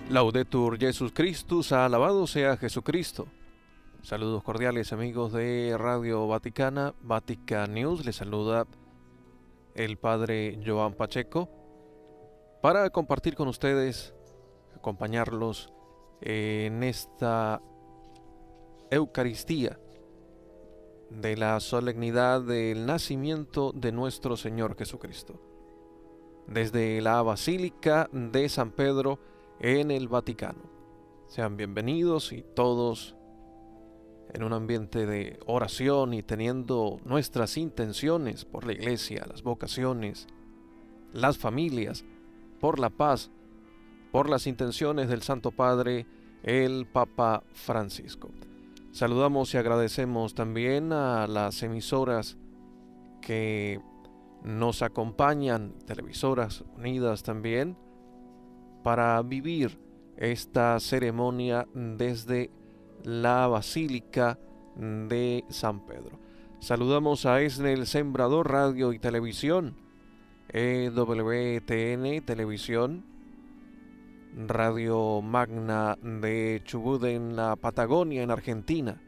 Laudetur Jesus Christus, alabado sea Jesucristo. Saludos cordiales amigos de Radio Vaticana, Vatican News. Les saluda el Padre Joan Pacheco para compartir con ustedes, acompañarlos en esta Eucaristía de la solemnidad del nacimiento de nuestro Señor Jesucristo. Desde la Basílica de San Pedro en el Vaticano. Sean bienvenidos y todos en un ambiente de oración y teniendo nuestras intenciones por la Iglesia, las vocaciones, las familias, por la paz, por las intenciones del Santo Padre, el Papa Francisco. Saludamos y agradecemos también a las emisoras que nos acompañan, televisoras unidas también, para vivir esta ceremonia desde la Basílica de San Pedro. Saludamos a ESNEL Sembrador Radio y Televisión, EWTN Televisión, Radio Magna de Chubut en la Patagonia, en Argentina,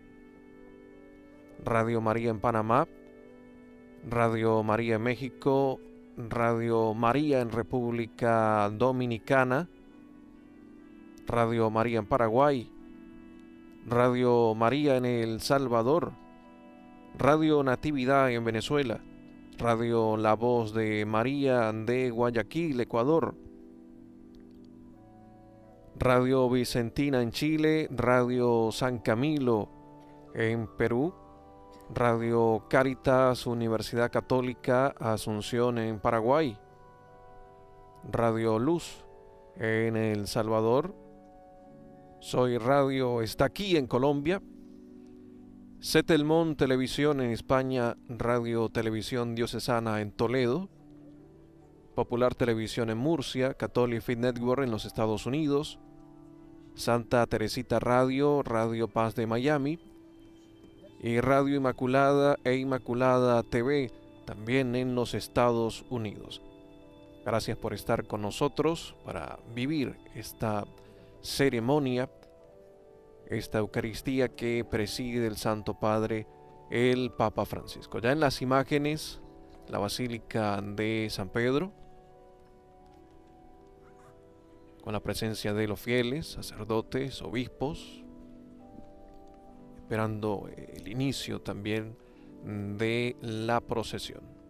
Radio María en Panamá, Radio María en México, Radio María en República Dominicana, Radio María en Paraguay, Radio María en El Salvador, Radio Natividad en Venezuela, Radio La Voz de María de Guayaquil, Ecuador, Radio Vicentina en Chile, Radio San Camilo en Perú, Radio Caritas Universidad Católica Asunción en Paraguay, Radio Luz en El Salvador, Soy Radio está aquí en Colombia, Setelmón Televisión en España, Radio Televisión Diocesana en Toledo, Popular Televisión en Murcia, Catholic Fit Network en los Estados Unidos, Santa Teresita Radio, Radio Paz de Miami, y Radio Inmaculada e Inmaculada TV, también en los Estados Unidos. Gracias por estar con nosotros para vivir esta ceremonia, esta Eucaristía que preside el Santo Padre, el Papa Francisco. Ya en las imágenes, la Basílica de San Pedro, con la presencia de los fieles, sacerdotes, obispos, esperando el inicio también de la procesión.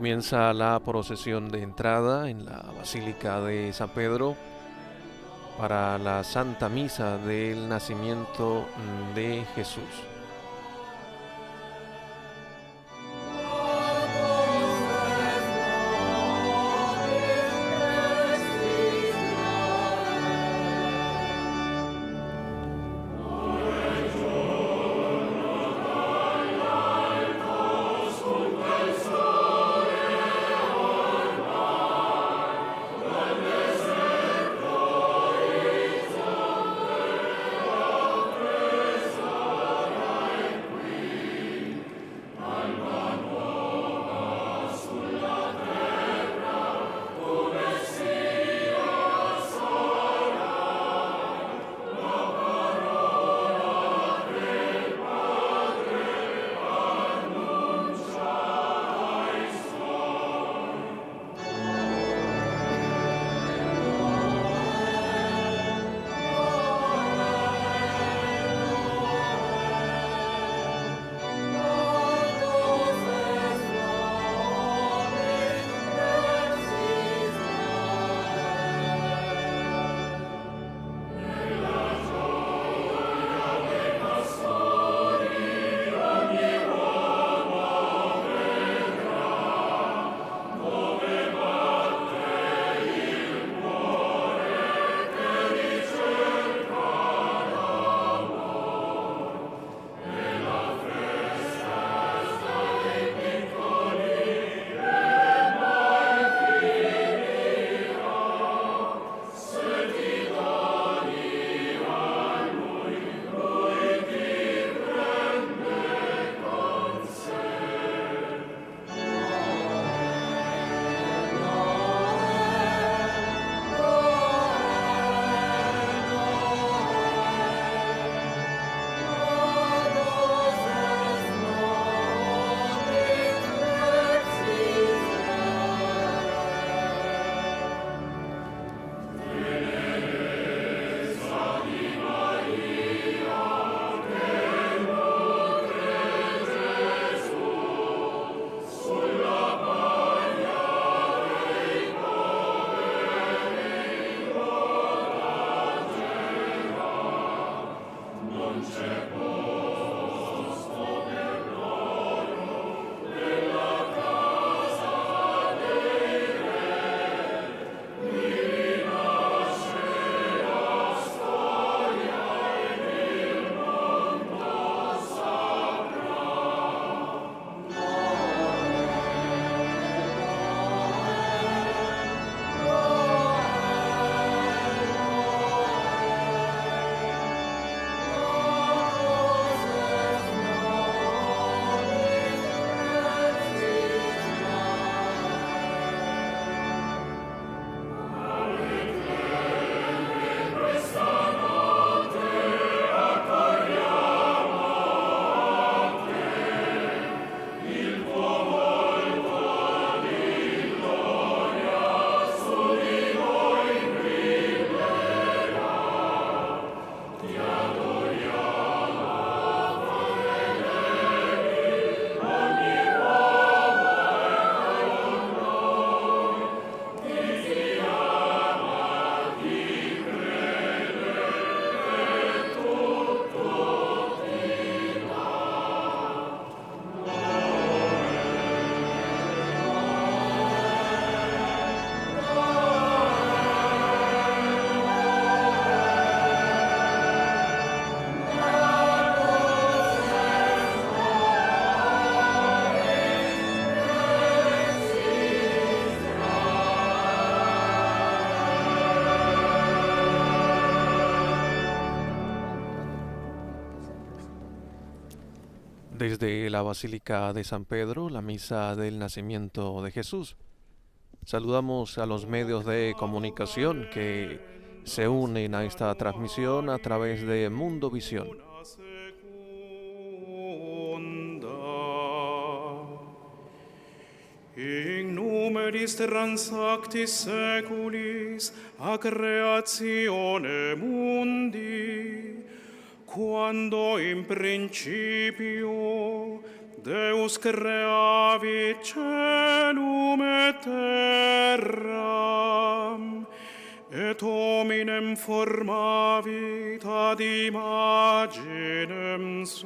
Comienza la procesión de entrada en la Basílica de San Pedro para la Santa Misa del Nacimiento de Jesús. Desde la Basílica de San Pedro, la Misa del Nacimiento de Jesús. Saludamos a los medios de comunicación que se unen a esta transmisión a través de Mundo Visión. In numeris transactis seculis a creatione mundi, quando in principio Deus creavit caelum et terram, et hominem formavit ad imaginem suam.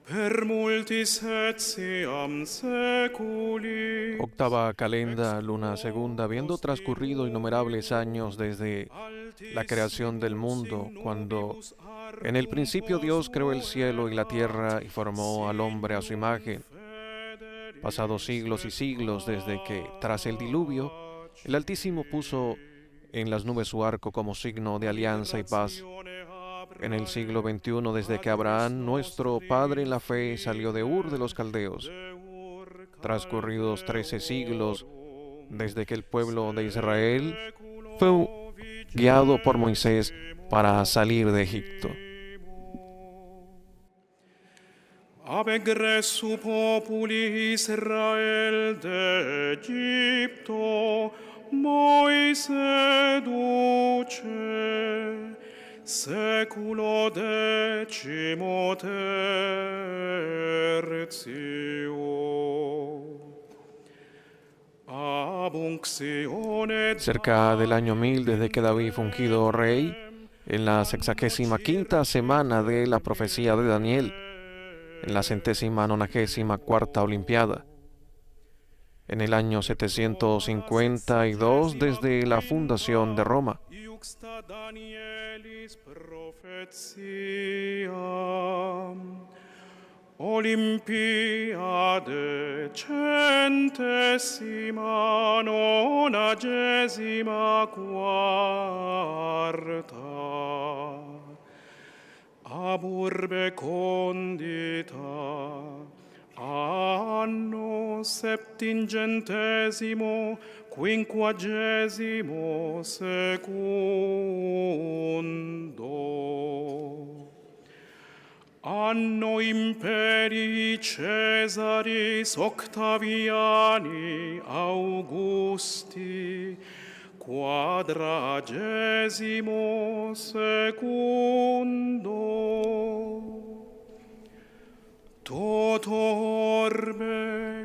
Per multis etiam seculi. Octava calenda, luna segunda, habiendo transcurrido innumerables años desde la creación del mundo, cuando en el principio Dios creó el cielo y la tierra y formó al hombre a su imagen. Pasados siglos y siglos desde que, tras el diluvio, el Altísimo puso en las nubes su arco como signo de alianza y paz. En el siglo XXI, desde que Abraham, nuestro padre en la fe, salió de Ur de los Caldeos, transcurridos 13 siglos desde que el pueblo de Israel fue guiado por Moisés para salir de Egipto. Ab egressu populi Israel de Egypto, Moise duce, seculo decimo tertio. Cerca del año 1000 desde que David fue ungido rey, en la 65ª semana de la profecía de Daniel, en la 194ª Olimpiada, en el año 752 desde la fundación de Roma. Olympiade 194ª, ab urbe condita, anno 750 secundo. Anno imperii Caesaris Octaviani Augusti, 40 secundo.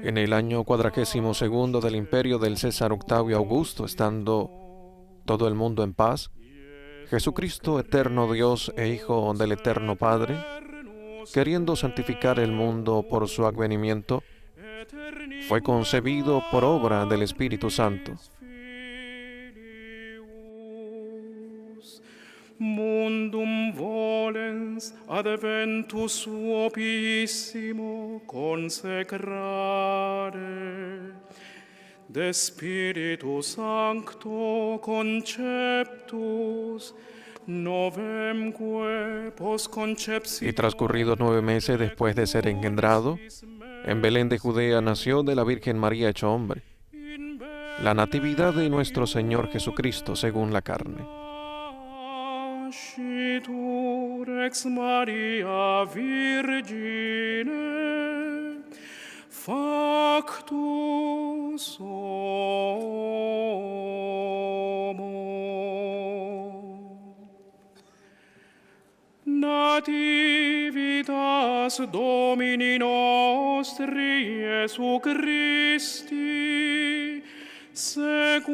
En el año 42º del imperio del César Octavio Augusto, estando todo el mundo en paz, Jesucristo, eterno Dios e Hijo del eterno Padre, queriendo santificar el mundo por su advenimiento, fue concebido por obra del Espíritu Santo. Mundum volens adventus suo pissimo consecrare, de Spiritu Sancto conceptus, y transcurridos 9 meses después de ser engendrado, en Belén de Judea nació de la Virgen María hecho hombre, la natividad de nuestro Señor Jesucristo según la carne. Ex Maria Virgine, factus Nativitas Domini nostri Iesu Christi, secundum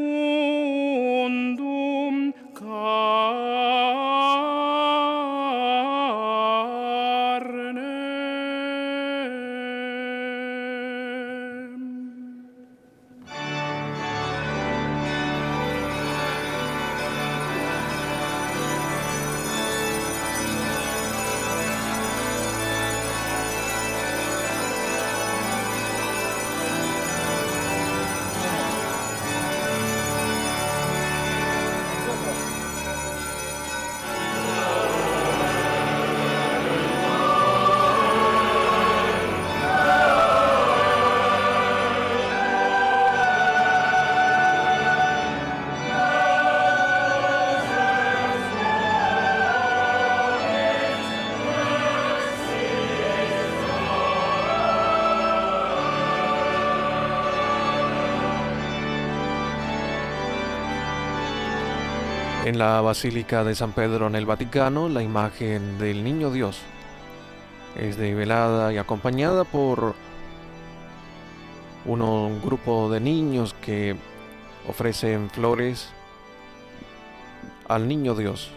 En la Basílica de San Pedro en el Vaticano, la imagen del Niño Dios es develada y acompañada por un grupo de niños que ofrecen flores al Niño Dios.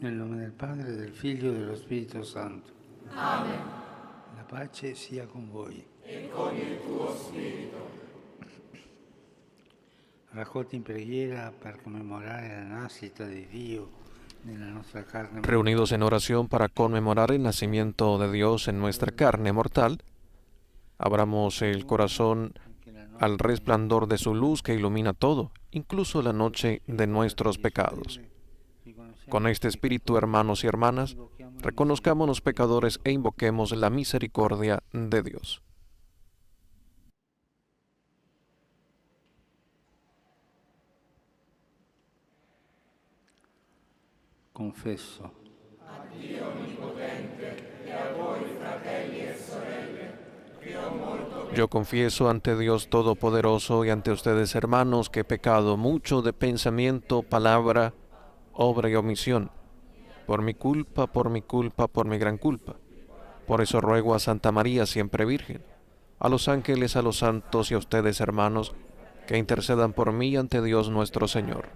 Nel nome del Padre, del Figlio e dello Spirito Santo. Amen. La pace sia con voi. E con il tuo spirito. Raccolti in preghiera per commemorare la nascita di Dio nella nostra carne. Reunidos en oración para conmemorar el nacimiento de Dios en nuestra carne mortal, abramos el corazón al resplandor de su luz que ilumina todo, incluso la noche de nuestros pecados. Con este espíritu, hermanos y hermanas, reconozcamos los pecadores e invoquemos la misericordia de Dios. Confesso A Dio Onnipotente e a voi, fratelli e sorelle, che ho molto Yo confieso ante Dios Todopoderoso y ante ustedes, hermanos, que he pecado mucho de pensamiento, palabra, obra y omisión, por mi culpa, por mi gran culpa. Por eso ruego a Santa María, siempre Virgen, a los ángeles, a los santos y a ustedes, hermanos, que intercedan por mí ante Dios nuestro Señor.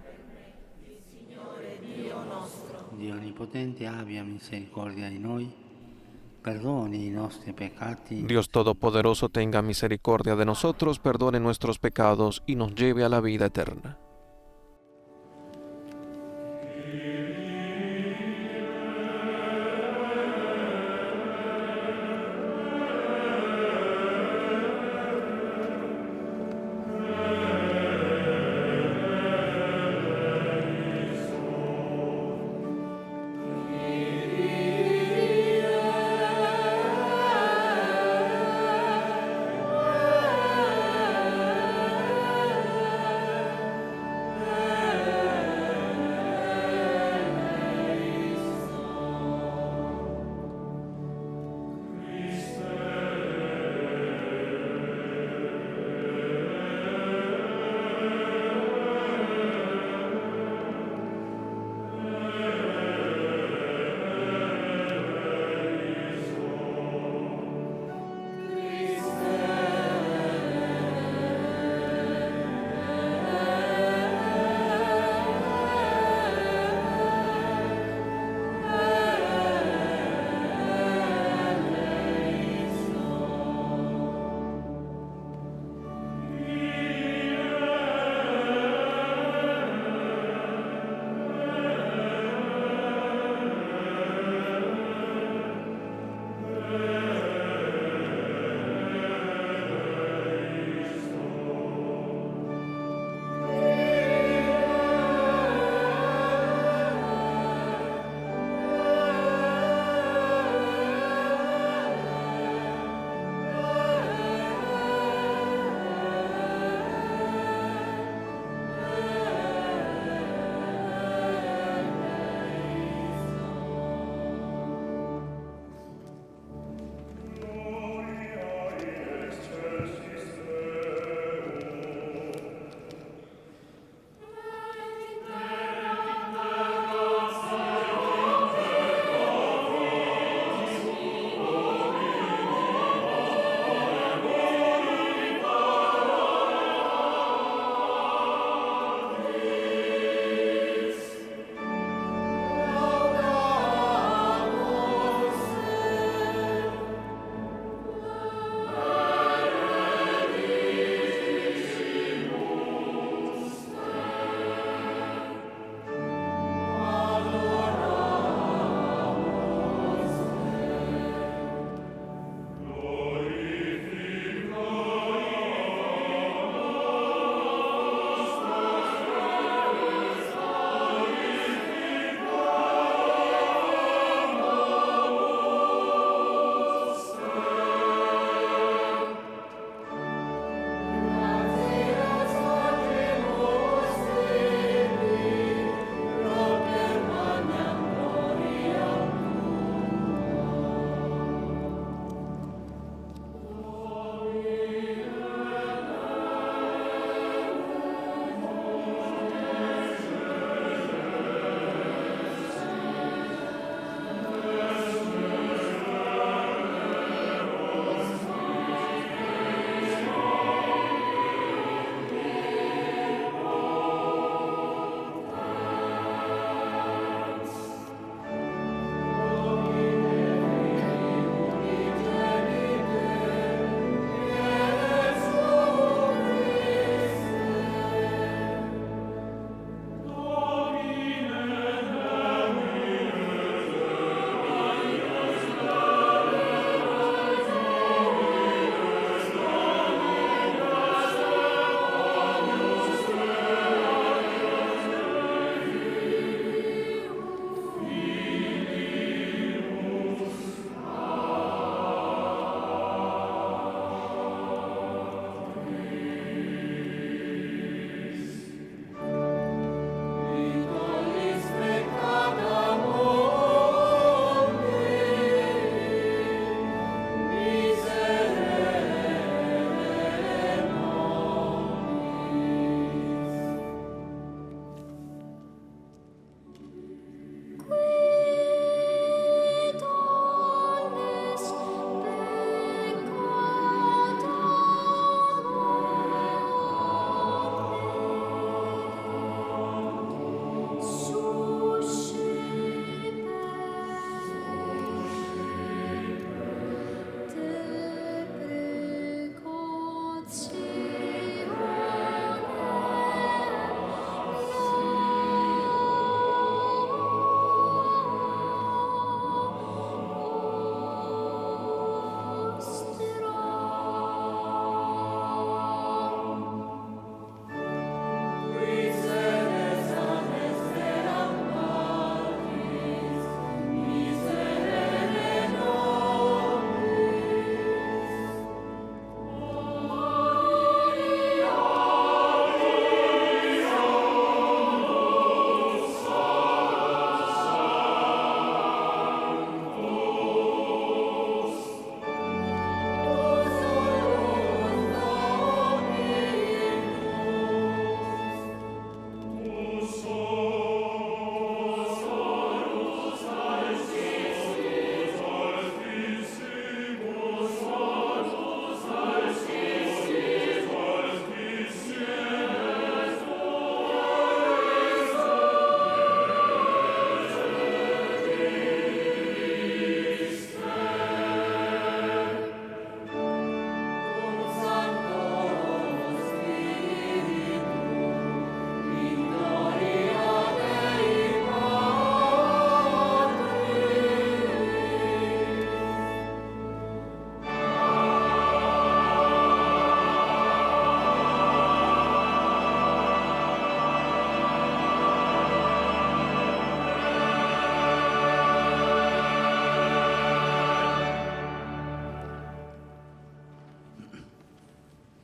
Dio Onnipotente abbia misericordia di noi, perdoni i nostri peccati Dios Todopoderoso tenga misericordia de nosotros, perdone nuestros pecados y nos lleve a la vida eterna.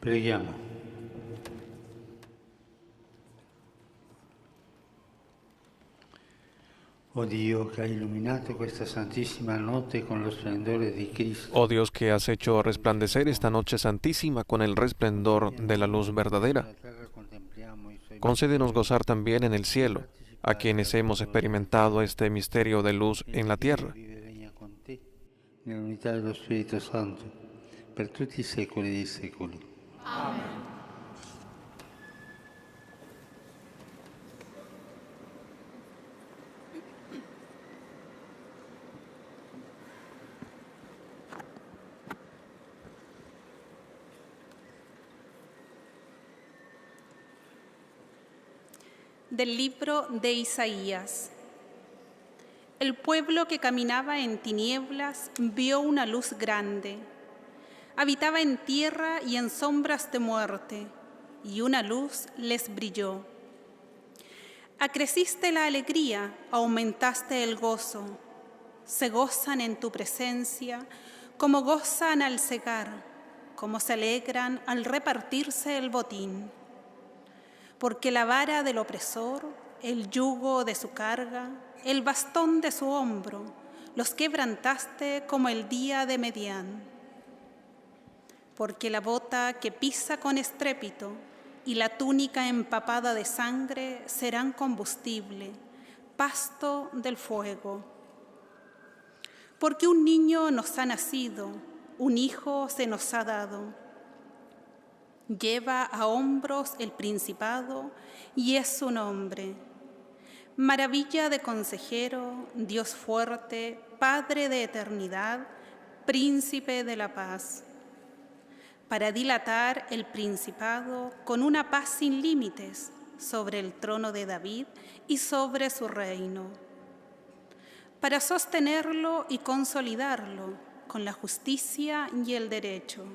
Preghiamo. Oh Dio, che hai illuminato questa santissima notte con lo splendore di Cristo. Oh Dios, que has hecho resplandecer esta noche santísima con el resplandor de la luz verdadera, concédenos gozar también en el cielo, a quienes hemos experimentado este misterio de luz en la tierra. Nell'unità dello Spirito Santo, per tutti i secoli dei secoli. Del libro de Isaías. El pueblo que caminaba en tinieblas vio una luz grande. Habitaba en tierra y en sombras de muerte, y una luz les brilló. Acreciste la alegría, aumentaste el gozo. Se gozan en tu presencia, como gozan al segar, como se alegran al repartirse el botín. Porque la vara del opresor, el yugo de su carga, el bastón de su hombro, los quebrantaste como el día de Medián. Porque la bota que pisa con estrépito y la túnica empapada de sangre serán combustible, pasto del fuego. Porque un niño nos ha nacido, un hijo se nos ha dado. Lleva a hombros el principado y es su nombre. Maravilla de consejero, Dios fuerte, Padre de eternidad, Príncipe de la paz. Para dilatar el principado con una paz sin límites sobre el trono de David y sobre su reino. Para sostenerlo y consolidarlo con la justicia y el derecho,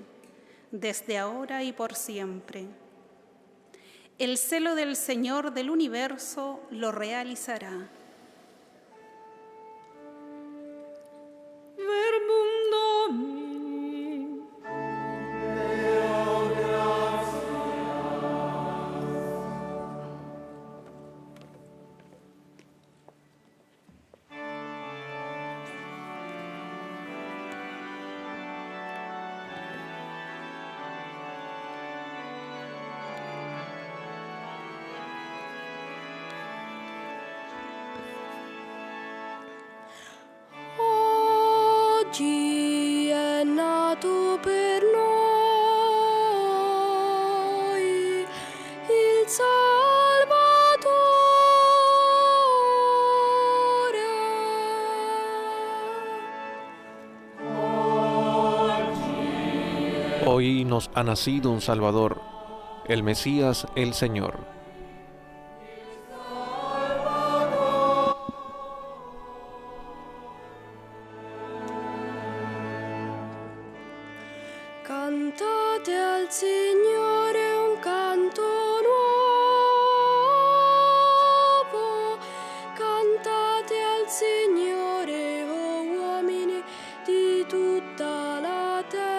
desde ahora y por siempre. El celo del Señor del universo lo realizará. Verbum Domini. Oggi è nato per noi il Salvatore. Hoy nos ha nacido un Salvador, el Mesías, el Señor. Cantate al Signore un canto nuovo, cantate al Signore, oh uomini di tutta la terra,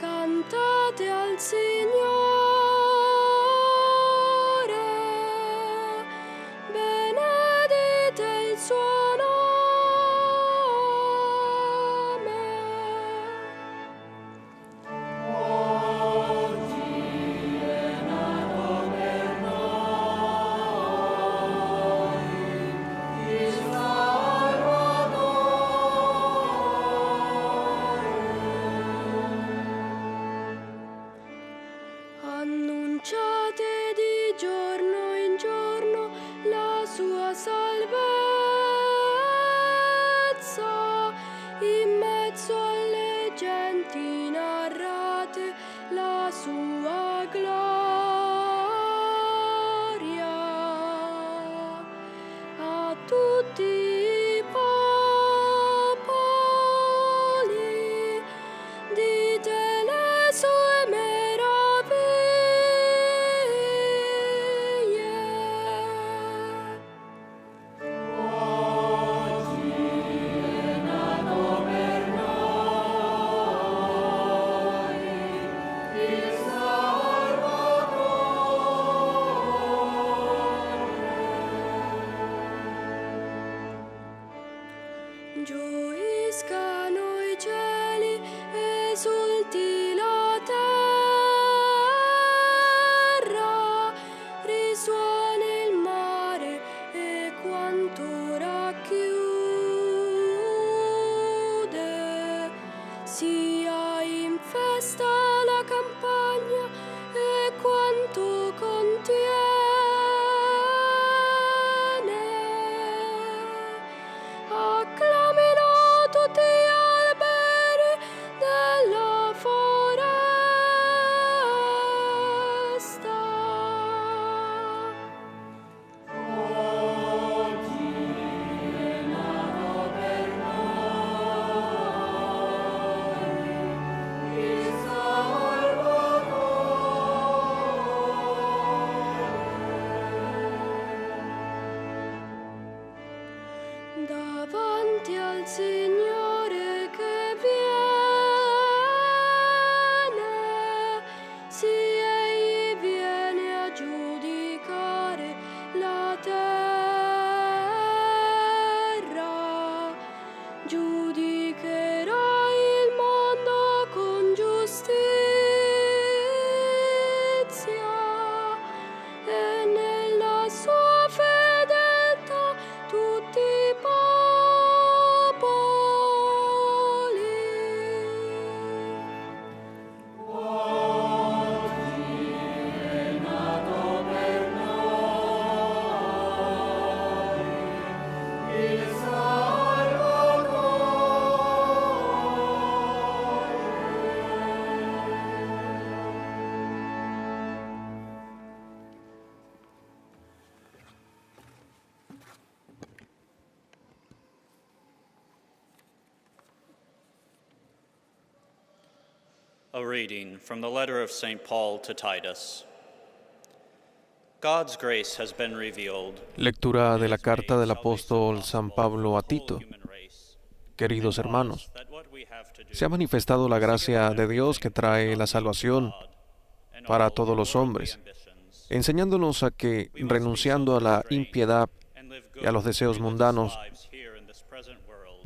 cantate al Signore, benedite il suo nome. Gioiscano i cieli, esulti la terra, risuoni il mare e quanto racchiude, sia in festa la campagna e quanto contiene. Acclamino tutti gli alberi della foresta. Davanti al Signore che viene, sì, egli viene a giudicare la terra, giudicherà il mondo con giustizia e nella sua fedeltà tutti i popoli. A reading from the letter of St. Paul to Titus. God's grace has been revealed. Lectura de la carta del apóstol San Pablo a Tito. Queridos hermanos, se ha manifestado la gracia de Dios que trae la salvación para todos los hombres, enseñándonos a que, renunciando a la impiedad y a los deseos mundanos,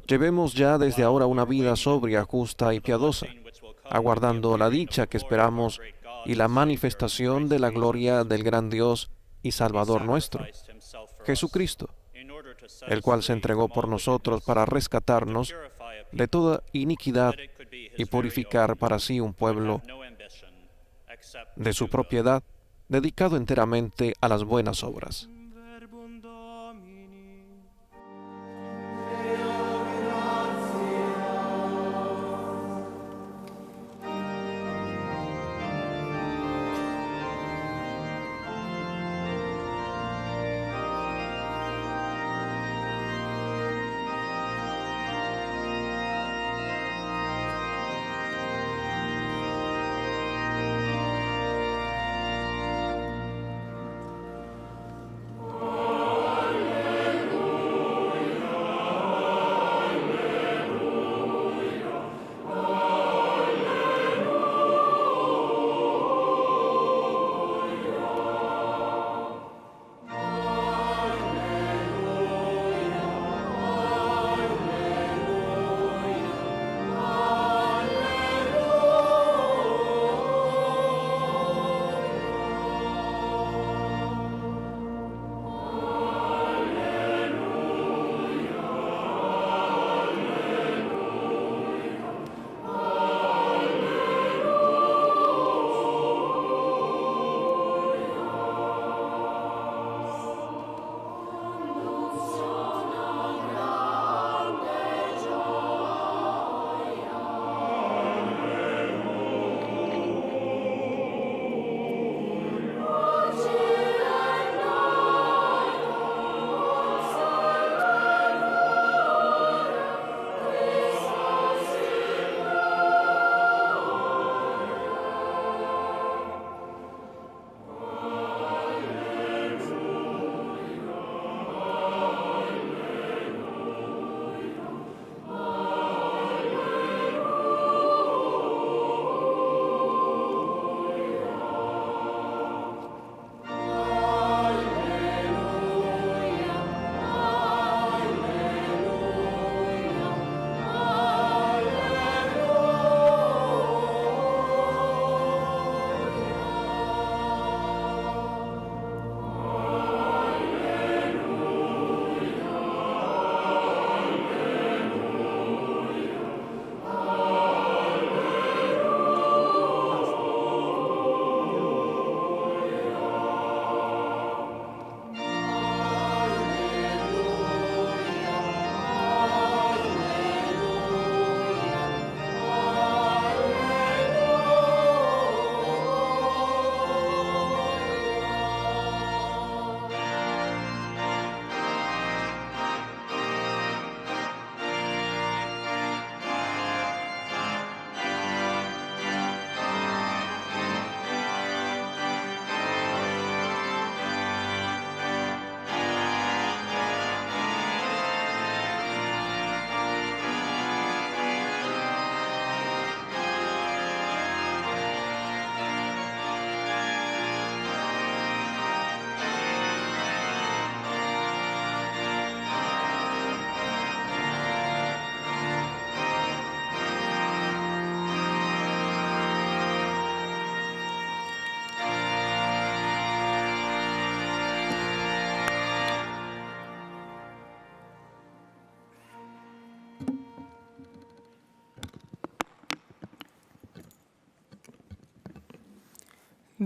llevemos ya desde ahora una vida sobria, justa y piadosa, aguardando la dicha que esperamos y la manifestación de la gloria del gran Dios y Salvador nuestro, Jesucristo, el cual se entregó por nosotros para rescatarnos de toda iniquidad y purificar para sí un pueblo de su propiedad, dedicado enteramente a las buenas obras.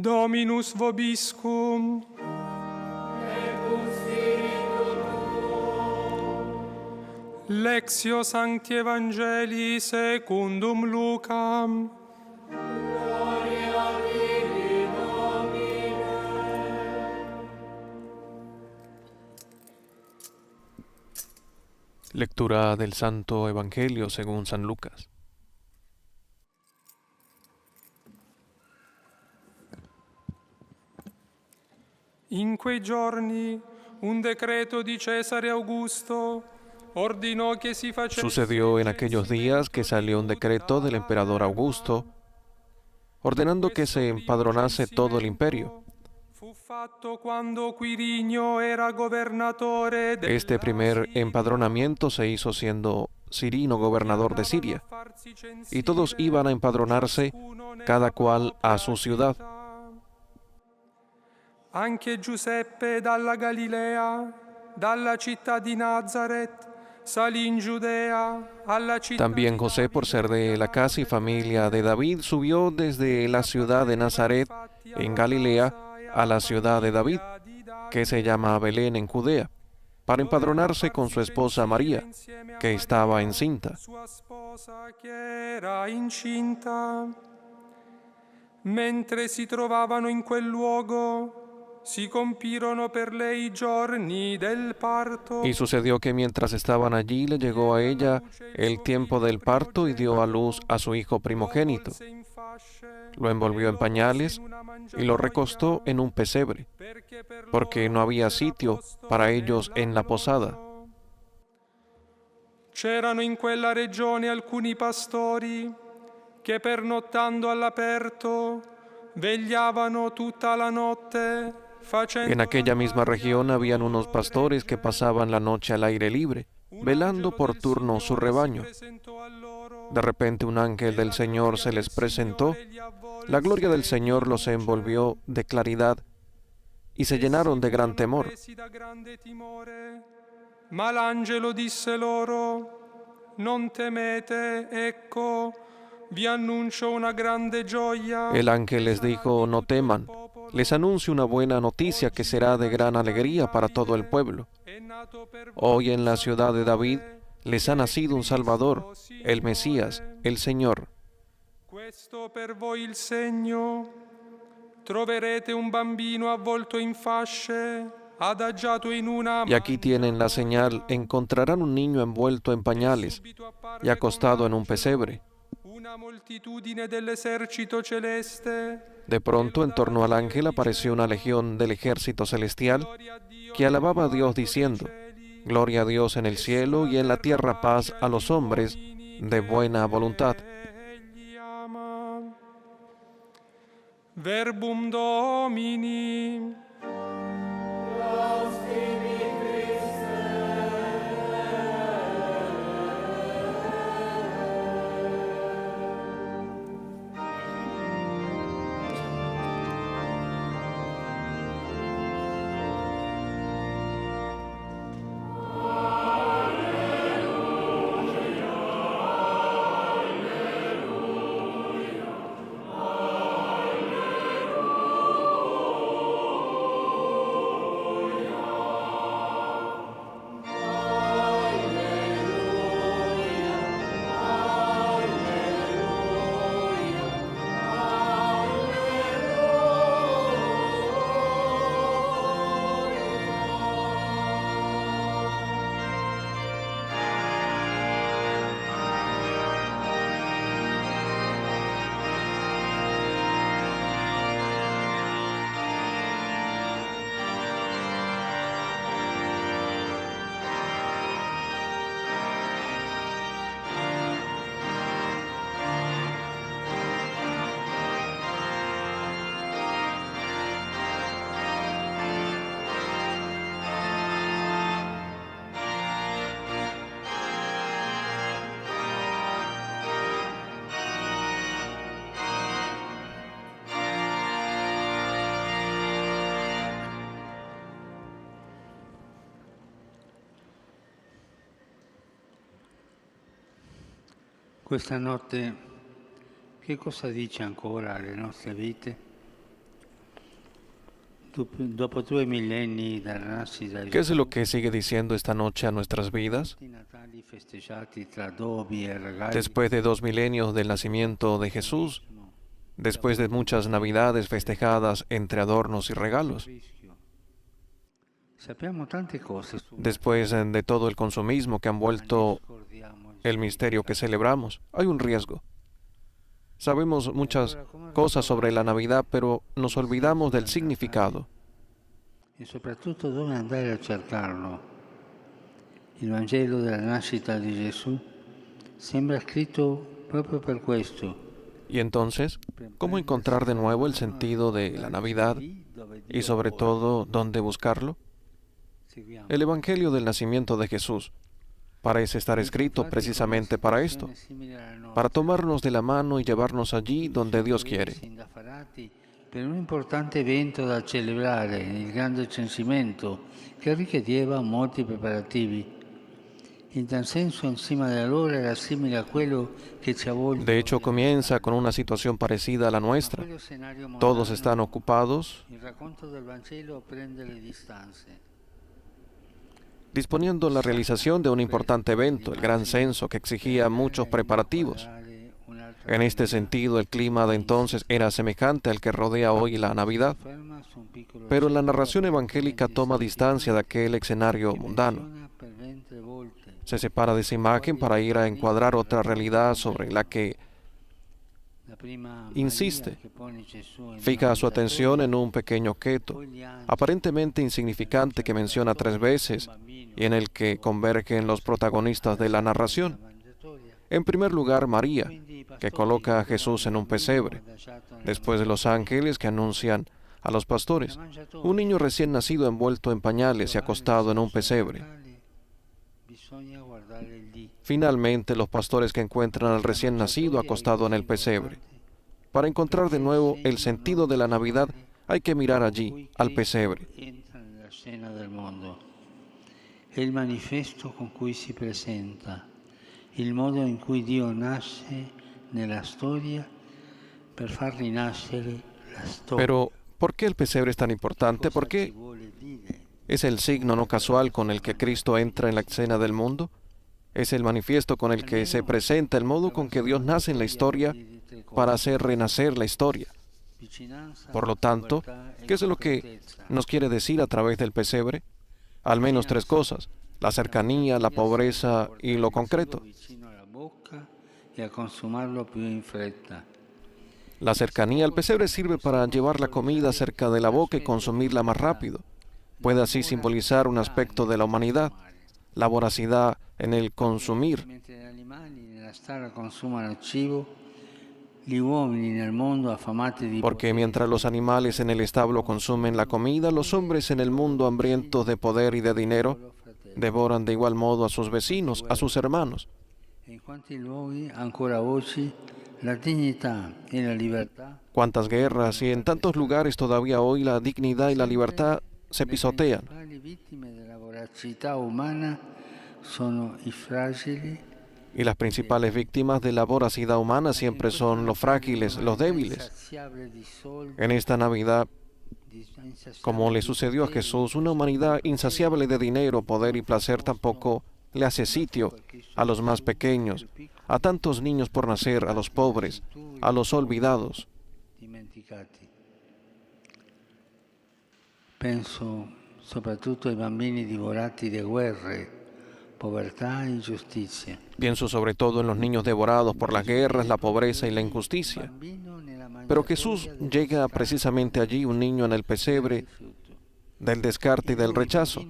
Dominus vobiscum. Lectio Sancti Evangelii secundum Lucam. Gloria tibi, Domine. Lectura del Santo Evangelio según San Lucas. In quei giorni un decreto di Cesare Augusto ordinò que si facesse. Sucedió en aquellos días que salió un decreto del emperador Augusto ordenando que se empadronase todo el imperio. Fu fatto quando Quirinio era governatore del Este primer empadronamiento se hizo siendo Cirino gobernador de Siria, y todos iban a empadronarse, cada cual a su ciudad. Anche Giuseppe dalla Galilea, dalla città di Nazaret, salì in Giudea, alla città. También José, por ser de la casa y familia de David, subió desde la ciudad de Nazaret, en Galilea, a la ciudad de David, que se llama Belén en Judea, para empadronarse con su esposa María, que estaba encinta. Sua sposa che era incinta. Mentre si trovavano in quel luogo, si compirono per lei i giorni del parto. Y sucedió que mientras estaban allí le llegó a ella el tiempo del parto y dio a luz a su hijo primogénito. Lo envolvió en pañales y lo recostó en un pesebre, porque no había sitio para ellos en la posada. C'erano in quella regione alcuni pastori che pernottando all'aperto vegliavano tutta la notte. En aquella misma región habían unos pastores que pasaban la noche al aire libre, velando por turno su rebaño. De repente un ángel del Señor se les presentó, la gloria del Señor los envolvió de claridad y se llenaron de gran temor. Ma l'angelo disse loro: non temete, ecco, vi annuncio una grande gioia. El ángel les dijo: no teman, les anuncio una buena noticia que será de gran alegría para todo el pueblo. Hoy en la ciudad de David les ha nacido un Salvador, el Mesías, el Señor. Questo per voi il segno: troverete un bambino avvolto in fasce, adagiato in una. Y aquí tienen la señal: encontrarán un niño envuelto en pañales y acostado en un pesebre. Una moltitudine dell'esercito celeste. De pronto, en torno al ángel apareció una legión del ejército celestial que alababa a Dios diciendo: Gloria a Dios en el cielo y en la tierra paz a los hombres de buena voluntad. Verbum Domini. Questa notte che cosa dice ancora alle nostre vite? Dopo 2 millenni dalla nascita di ¿Qué es lo que sigue diciendo esta noche a nuestras vidas? i Natali festeggiati tra addobbi e regali, Después de 2 milenios del nacimiento de Jesús, después de muchas Navidades festejadas entre adornos y regalos, sappiamo tante cose su después de todo el consumismo que han vuelto el misterio que celebramos, hay un riesgo. Sabemos muchas cosas sobre la Navidad, pero nos olvidamos del significado. e soprattutto dove andare a cercarlo. Il Vangelo della nascita di Gesù sembra scritto proprio per questo. Y entonces, ¿cómo encontrar de nuevo el sentido de la Navidad y sobre todo dónde buscarlo? El Evangelio del nacimiento de Jesús parece estar escrito precisamente para esto, para tomarnos de la mano y llevarnos allí donde Dios quiere. Per un importante evento da celebrare, il grande censimento, che richiedeva molti preparativi. In tal senso, encima della loro era simile a quello che ci avvolge. De hecho, comienza con una situación parecida a la nuestra. Todos están ocupados Il racconto del Vangelo prende le distanze. disponiendo la realización de un importante evento, el gran censo, que exigía muchos preparativos. En este sentido, el clima de entonces era semejante al que rodea hoy la Navidad, pero la narración evangélica toma distancia de aquel escenario mundano. Se separa de esa imagen para ir a encuadrar otra realidad sobre la que insiste. Fija su atención en un pequeño objeto, aparentemente insignificante, que menciona 3 veces y en el que convergen los protagonistas de la narración. En primer lugar, María, que coloca a Jesús en un pesebre. Después, los ángeles que anuncian a los pastores un niño recién nacido envuelto en pañales y acostado en un pesebre. Finalmente, los pastores que encuentran al recién nacido acostado en el pesebre. Para encontrar de nuevo el sentido de la Navidad, hay que mirar allí, al pesebre. Il manifesto con cui si presenta, il modo in cui Dio nasce nella storia per far rinascere la storia. Pero, ¿por qué el pesebre es tan importante? ¿Por qué es el signo no casual con el que Cristo entra en la escena del mundo? Es el manifiesto con el que se presenta el modo con que Dios nace en la historia para hacer renacer la historia. Por lo tanto, ¿qué es lo que nos quiere decir a través del pesebre? Al menos 3 cosas: la cercanía, la pobreza y lo concreto. La cercanía al pesebre sirve para llevar la comida cerca de la boca y consumirla más rápido. Puede así simbolizar un aspecto de la humanidad, la voracidad en el consumir. Porque mientras los animales en el establo consumen la comida, los hombres en el mundo hambrientos de poder y de dinero devoran de igual modo a sus vecinos, a sus hermanos. Cuántas guerras y en tantos lugares todavía hoy la dignidad y la libertad se pisotean. Y las principales víctimas de la voracidad humana siempre son los frágiles, los débiles. En esta Navidad, como le sucedió a Jesús, una humanidad insaciable de dinero, poder y placer tampoco le hace sitio a los más pequeños, a tantos niños por nacer, a los pobres, a los olvidados. Penso soprattutto ai bambini divorati da guerre, povertà e ingiustizia. Pienso sobre todo en los niños devorados por las guerras, la pobreza y la injusticia. Pero Jesús llega precisamente allí, un niño en el pesebre del descarte y del rechazo.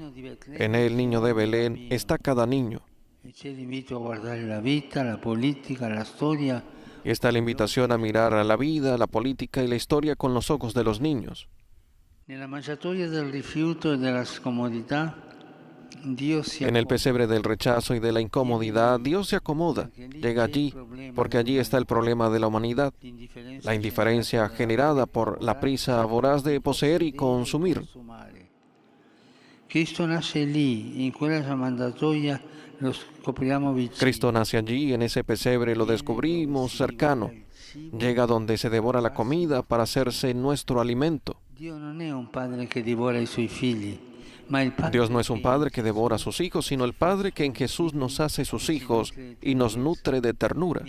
En el niño de Belén está cada niño. E c'è l'invito a guardare la vita, la politica, la storia. Y está la invitación a mirar a la vida, la política y la historia con los ojos de los niños. Nella mangiatoia del rifiuto e della scomodità, Dio si En el pesebre del rechazo y de la incomodidad, Dios se acomoda, llega allí, porque allí está el problema de la humanidad, la indiferencia generada por la prisa voraz de poseer y consumir. Cristo nace lì, in quella mangiatoia lo scopriamo vicino. Cristo nace allí, en ese pesebre lo descubrimos cercano. Llega donde se devora la comida para hacerse nuestro alimento. Dios no es un padre que devora a sus hijos, sino el Padre que en Jesús nos hace sus hijos y nos nutre de ternura.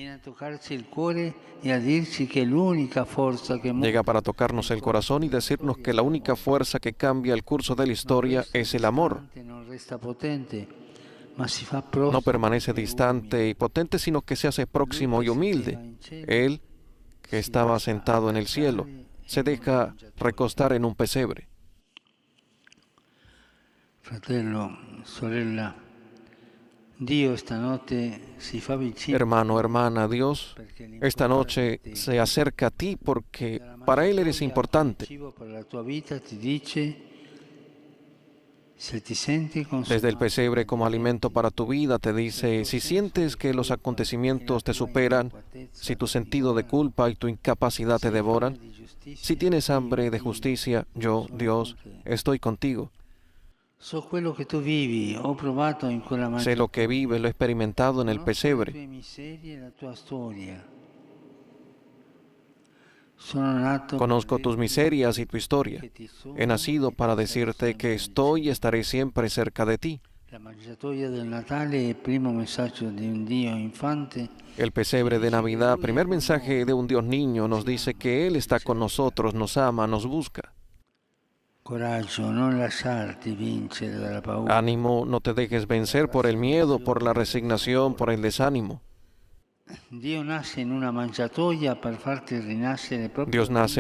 Llega para tocarnos el corazón y decirnos que la única fuerza que cambia el curso de la historia es el amor. No permanece distante y potente, sino que se hace próximo y humilde. Él, que estaba sentado en el cielo, se deja recostar en un pesebre. Fratello, sorella, Dio stanotte si fa vicino. Hermano, hermana, Dios esta noche se acerca a ti porque para Él eres importante. Desde el pesebre como alimento para tu vida te dice, si sientes que los acontecimientos te superan, si tu sentido de culpa y tu incapacidad te devoran, si tienes hambre de justicia, yo, Dios, estoy contigo. Sé lo que vives, lo he experimentado en el pesebre. Conozco tus miserias y tu historia. He nacido para decirte que estoy y estaré siempre cerca de ti. El pesebre de Navidad, primer mensaje de un Dios niño, nos dice que Él está con nosotros, nos ama, nos busca. Ánimo, no te dejes vencer por el miedo, por la resignación, por el desánimo. Dios nace en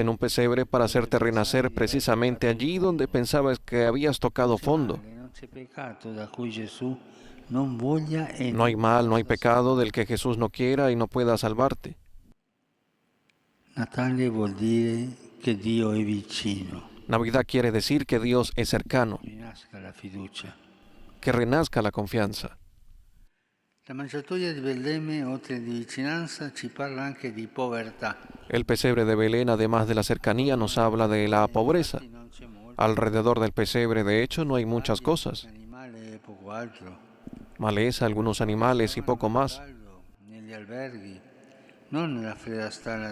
un pesebre para hacerte renacer precisamente allí donde pensabas que habías tocado fondo. No hay mal, no hay pecado del que Jesús no quiera y no pueda salvarte. Navidad quiere decir que Dios es cercano, que renazca la confianza. El pesebre de Belén, además de la cercanía, nos habla de la pobreza. Alrededor del pesebre, de hecho, no hay muchas cosas. Maleza, algunos animales y poco más.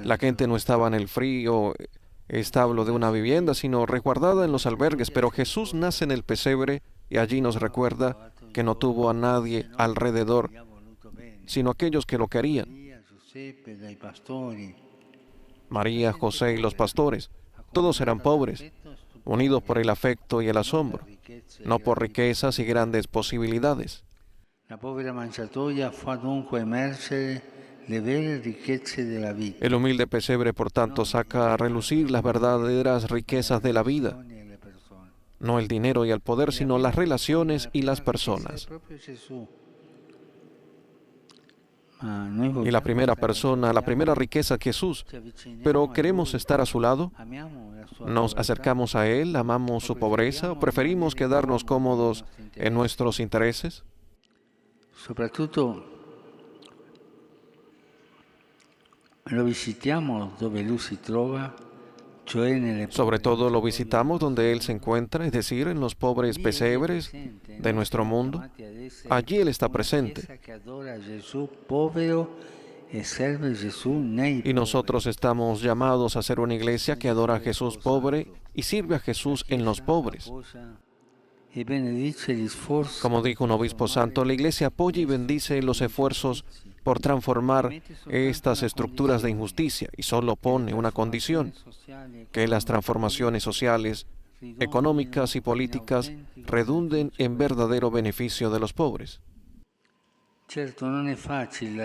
La gente no estaba en el frío establo de una vivienda, sino resguardada en los albergues, pero Jesús nace en el pesebre y allí nos recuerda que no tuvo a nadie alrededor, sino aquellos que lo querían. María, José y los pastores, todos eran pobres, unidos por el afecto y el asombro, no por riquezas y grandes posibilidades. El humilde pesebre, por tanto, saca a relucir las verdaderas riquezas de la vida, no el dinero y el poder, sino las relaciones y las personas. Y la primera persona, la primera riqueza es Jesús. Pero ¿queremos estar a su lado? ¿Nos acercamos a Él? ¿Amamos su pobreza? ¿O preferimos quedarnos cómodos en nuestros intereses? Sobre todo lo visitamos donde Él se encuentra, es decir, en los pobres pesebres de nuestro mundo. Allí Él está presente. Y nosotros estamos llamados a ser una iglesia que adora a Jesús pobre y sirve a Jesús en los pobres. Como dijo un obispo santo, la iglesia apoya y bendice los esfuerzos por transformar estas estructuras de injusticia y solo pone una condición, que las transformaciones sociales, económicas nuevas redunden en verdadero beneficio de los pobres. Cierto, no es fácil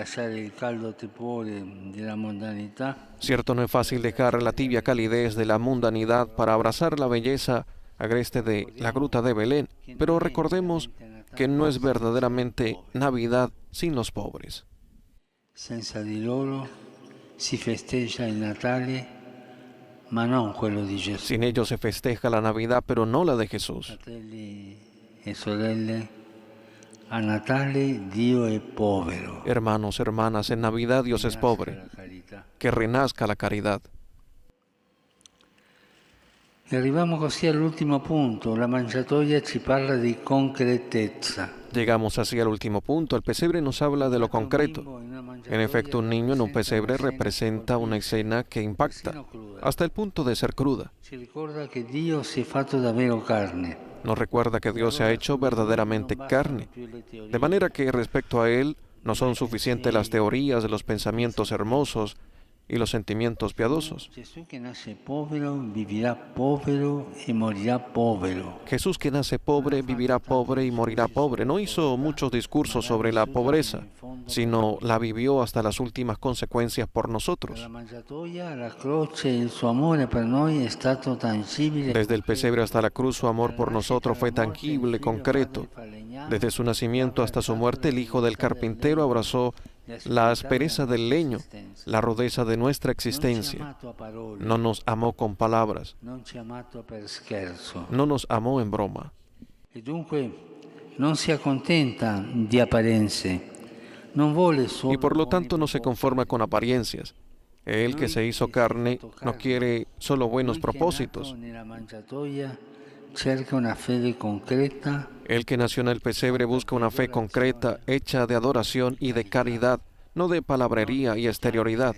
dejar la tibia calidez de la mundanidad para abrazar la belleza agreste de la gruta de Belén, pero recordemos que no es verdaderamente Navidad sin los pobres. Senza di loro si festeggia il Natale, ma non quello di Gesù. Sin ellos se festeja la Navidad, pero no la de Jesús. Fratelli e sorelle, a Natale Dio è povero. Hermanos, hermanas, en Navidad Dios es pobre. Que renazca la caridad. E arriviamo così all'ultimo punto. La mangiatoia ci parla di concretezza. Llegamos así al último punto. El pesebre nos habla de lo concreto. En efecto, un niño en un pesebre representa una escena que impacta, hasta el punto de ser cruda. Ci ricorda che Dio si è fatto davvero carne. Nos recuerda que Dios se ha hecho verdaderamente carne, de manera que respecto a Él no son suficientes las teorías, los pensamientos hermosos y los sentimientos piadosos. Gesù che nasce povero vivirà povero e morirà povero. Jesús que nace pobre, vivirá pobre y morirá pobre. No hizo muchos discursos sobre la pobreza, sino la vivió hasta las últimas consecuencias por nosotros. Dalla mangiatoia alla croce il suo amore per noi è stato tangibile. Desde el pesebre hasta la cruz su amor por nosotros fue tangible, concreto. Desde su nacimiento hasta su muerte el hijo del carpintero abrazó la aspereza del leño, la rudeza de nuestra existencia. No nos amó con palabras, Non ci ha amato per scherzo. no nos amó en broma. E dunque non si accontenta di apparenze. Non vuole solo Y por lo tanto no se buoni conforma con apariencias. Él que se hizo carne no quiere solo buenos propósitos. Nella mangiatoia cerca una fede concreta. El que nació en el pesebre busca una fe concreta, hecha de adoración y de caridad, no de palabrería y exterioridad.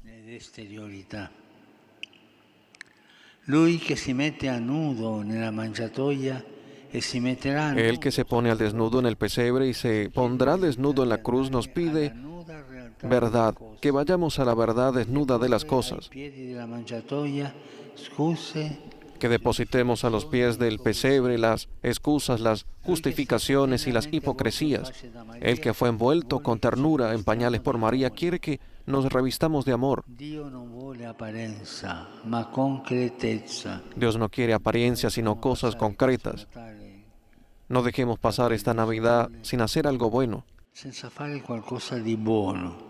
Ed esteriorità. Lui che si mette a nudo nella mangiatoia e si metterà a El que se pone al desnudo en el pesebre y se pondrá desnudo en la cruz nos pide verdad, que vayamos a la verdad desnuda de las cosas, ai piedi della mangiatoia scuse que depositemos a los pies del pesebre las excusas, las justificaciones y las hipocresías. El que fue envuelto con ternura en pañales por María quiere que nos revistamos de amor. Dio non vuole apparenza, ma concretezza. Dios no quiere apariencias, sino cosas concretas. No dejemos pasar esta Navidad sin hacer algo bueno, Senza fare qualcosa di buono.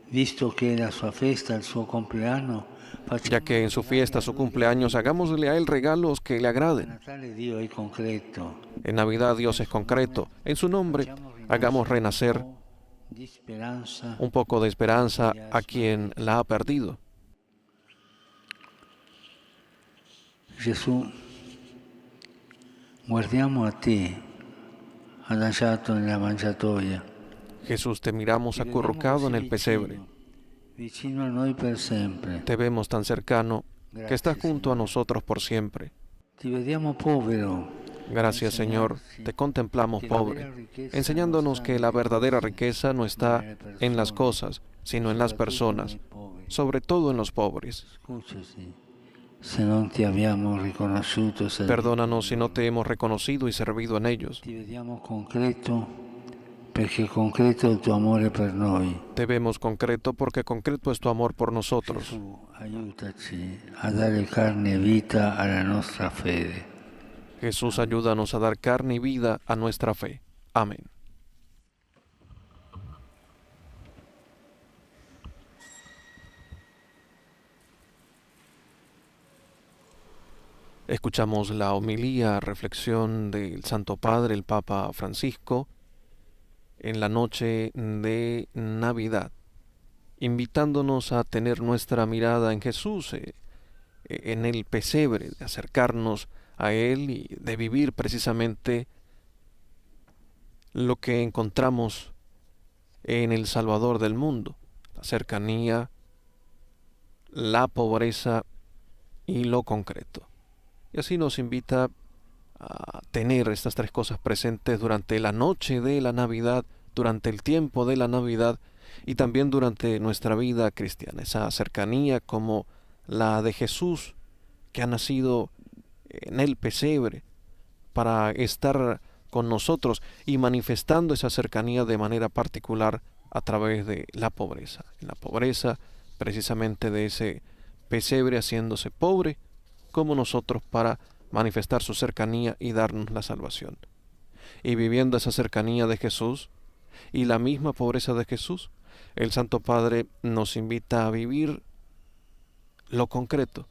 Visto che è la sua festa, il suo compleanno, ya que en su fiesta, su cumpleaños, hagámosle a Él regalos que le agraden. Natale Dio è concreto. En Navidad Dios es concreto. En su nombre, hagamos renacer Di speranza. un poco de esperanza a quien la ha perdido. Gesù, guardiamo a te, adagiato nella mangiatoia, Jesús, te miramos acurrucado en el pesebre. vicino a noi per sempre. Te vemos tan cercano que estás junto a nosotros por siempre. Ti vediamo povero, Gracias, Señor, te contemplamos pobre, enseñándonos que la verdadera riqueza no está en las cosas, sino en las personas, sobre todo en los pobres. Scusami se non ti abbiamo riconosciuto, se Perdónanos si no te hemos reconocido y servido en ellos. ti vediamo concreto perché concreto è il tuo amore per noi. Te vemos concreto porque concreto es tu amor por nosotros. Gesù, aiutaci a dare carne e vita alla nostra fede. Jesús, ayúdanos a dar carne y vida a nuestra fe. Amén. Escuchamos la homilía, reflexión del Santo Padre, el Papa Francisco, en la noche de Navidad, invitándonos a tener nuestra mirada en Jesús, en el pesebre, de acercarnos a Él y de vivir precisamente lo que encontramos en el Salvador del mundo, la cercanía, la pobreza y lo concreto. Y así nos invita a tener estas tres cosas presentes durante la noche de la Navidad, durante el tiempo de la Navidad y también durante nuestra vida cristiana. Esa cercanía como la de Jesús, que ha nacido en el pesebre para estar con nosotros y manifestando esa cercanía de manera particular a través de la pobreza. En la pobreza precisamente de ese pesebre haciéndose pobre como nosotros para manifestar su cercanía y darnos la salvación. Y viviendo esa cercanía de Jesús y la misma pobreza de Jesús, el Santo Padre nos invita a vivir lo concreto,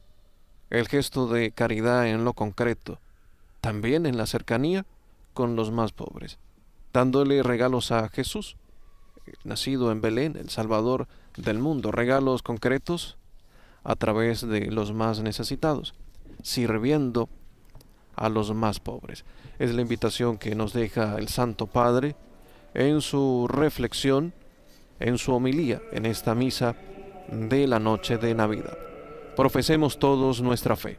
el gesto de caridad en lo concreto, también en la cercanía con los más pobres, dándole regalos a Jesús, nacido en Belén, el Salvador del mundo, regalos concretos a través de los más necesitados, sirviendo a los más pobres. Es la invitación que nos deja el Santo Padre en su reflexión en su homilía en esta misa de la noche de Navidad. Profesemos todos nuestra fe.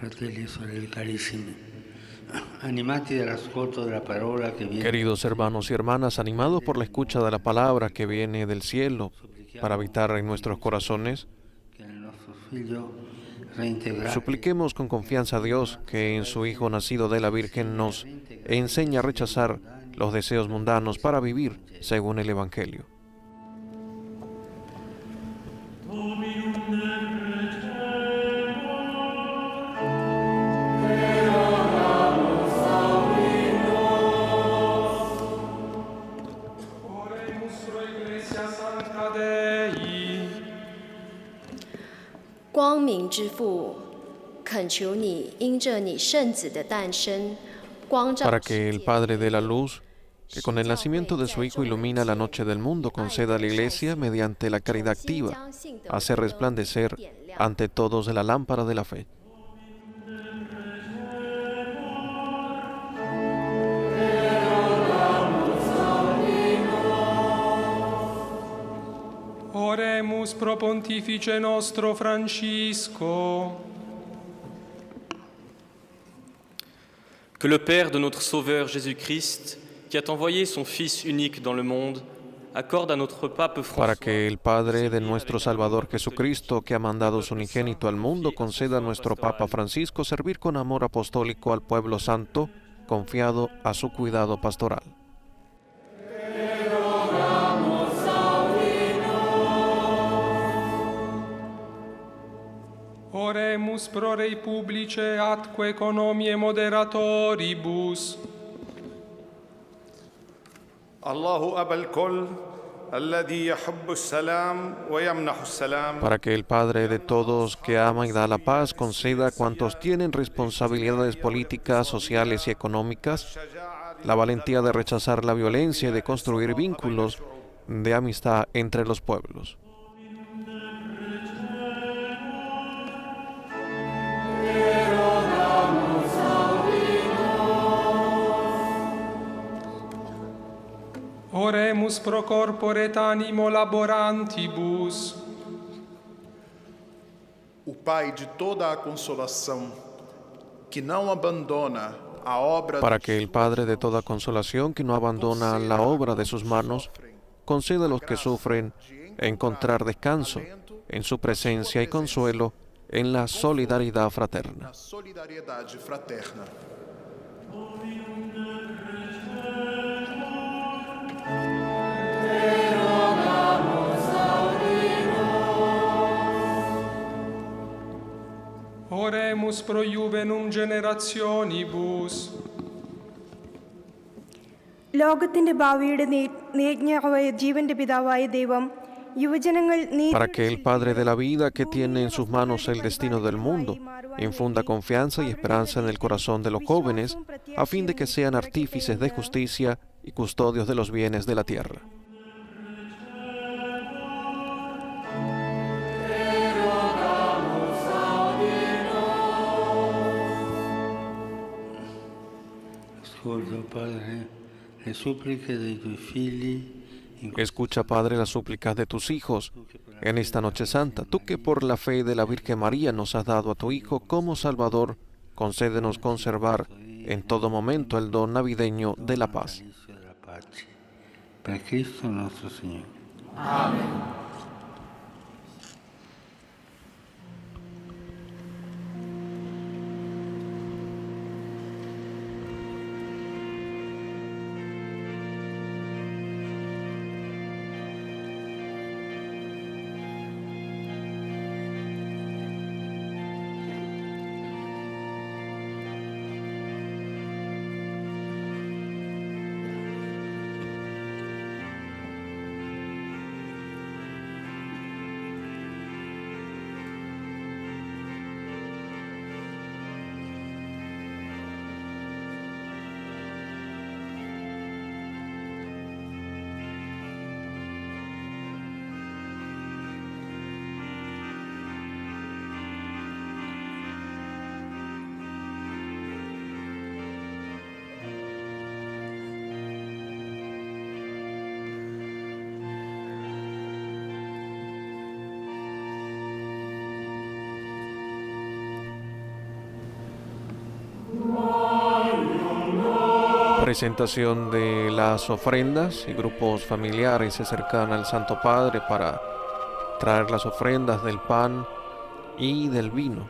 Fratelli e sorelle carissimi, animati dall'ascolto della parola che viene, Queridos hermanos y hermanas, animados por la escucha de la palabra que viene del cielo para habitar en nuestros corazones, che nel nostro figlio reintegrato supliquemos con confianza a Dios que en su Hijo nacido de la Virgen nos enseña a rechazar los deseos mundanos para vivir según el Evangelio. Oremus pro Ecclesia Sancta Dei. 光明之父，恳求你因着你圣子的诞生，光照 Para 世 que el 界 Padre de la Luz, que con el nacimiento de su Hijo ilumina la noche del mundo, conceda a la Iglesia, mediante la caridad activa, hacer resplandecer ante todos la lámpara de la fe. Oremus pro Pontifice nostro Francisco. Que le Père de notre Sauveur Jésus-Christ, qui a envoyé son Fils unique dans le monde, accorde à notre pape Para François que el Padre de nuestro Salvador Jesucristo, que ha mandado su unigénito al mundo, conceda a nuestro Papa Francisco servir con amor apostólico al pueblo santo, confiado a su cuidado pastoral. Oremus pro Rei Publice atque economiae moderatoribus. الله أبا الكل الذي يحب السلام ويمنح السلام Para que el Padre de todos, que ama y da la paz, conceda a cuantos tienen responsabilidades políticas, sociales y económicas la valentía de rechazar la violencia y de construir vínculos de amistad entre los pueblos. Oremus pro corpore et animo laborantibus. O Pai de toda a consolação, que não abandona a obra Para que el Padre de toda consolación, que no abandona la obra de sus manos, conceda a los que sufren encontrar descanso en su presencia y consuelo en la solidaridad fraterna. na solidariedade fraterna. Oremus pro juvenum generationibus. ലോകത്തിന്റെ ഭാവിയുടെ നേജ്ഞാവായ ജീവന്റെ പിതാവായ ദൈവം യുവജനങ്ങൾ Para que el Padre de la vida, que tiene en sus manos el destino del mundo, infunda confianza y esperanza en el corazón de los jóvenes, a fin de que sean artífices de justicia y custodios de los bienes de la tierra. ascolta, Padre, le suppliche dei tuoi figli in Escucha, Padre, las súplicas de tus hijos en esta noche santa. Tú que por la fe de la Virgen María nos has dado a tu Hijo como Salvador, concédenos conservar en todo momento el don navideño de la paz. all'inizio della pace. Per Cristo nostro Signore. presentación de las ofrendas y grupos familiares se acercan al Santo Padre para traer las ofrendas del pan y del vino.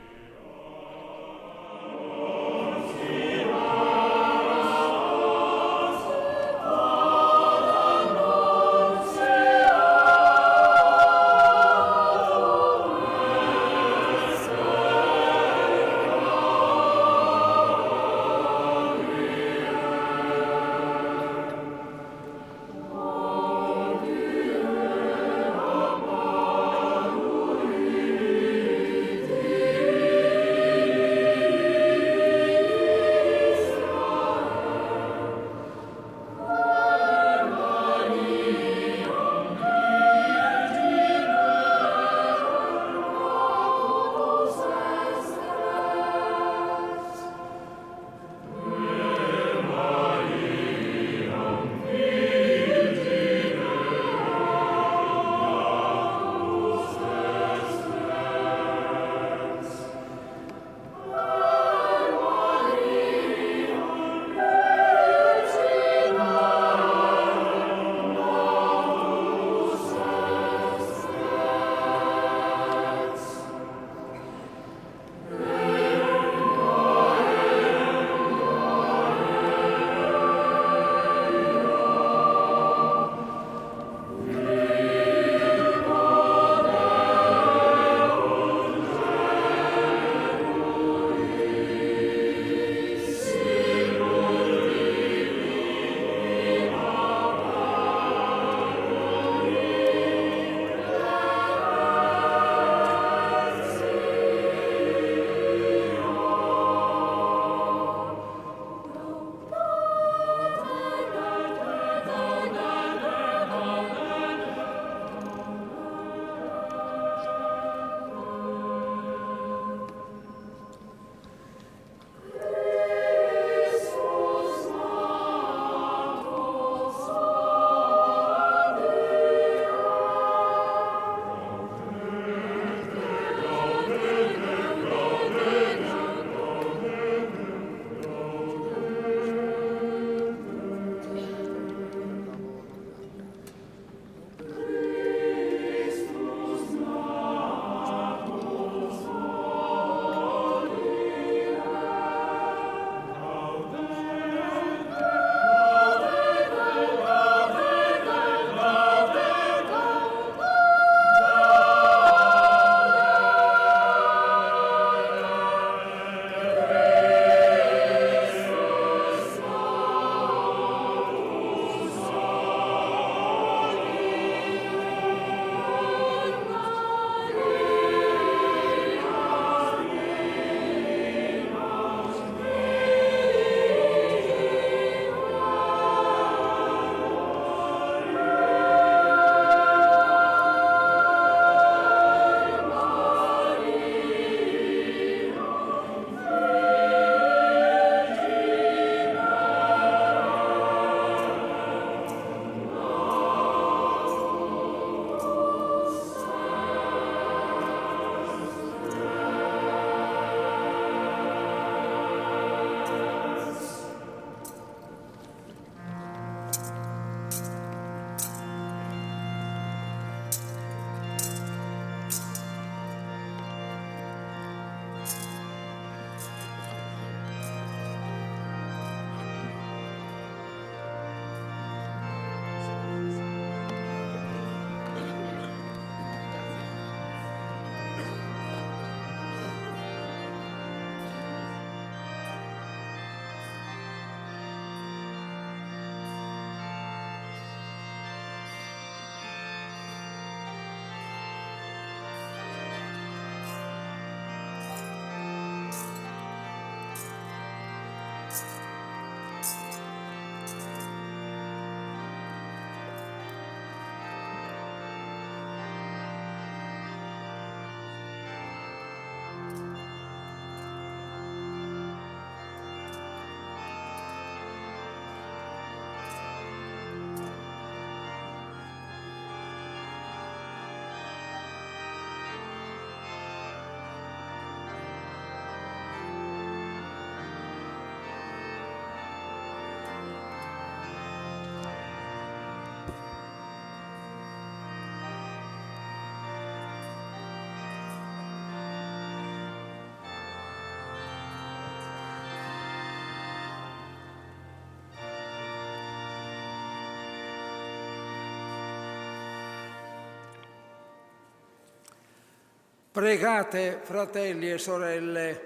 Pregate, fratelli e sorelle,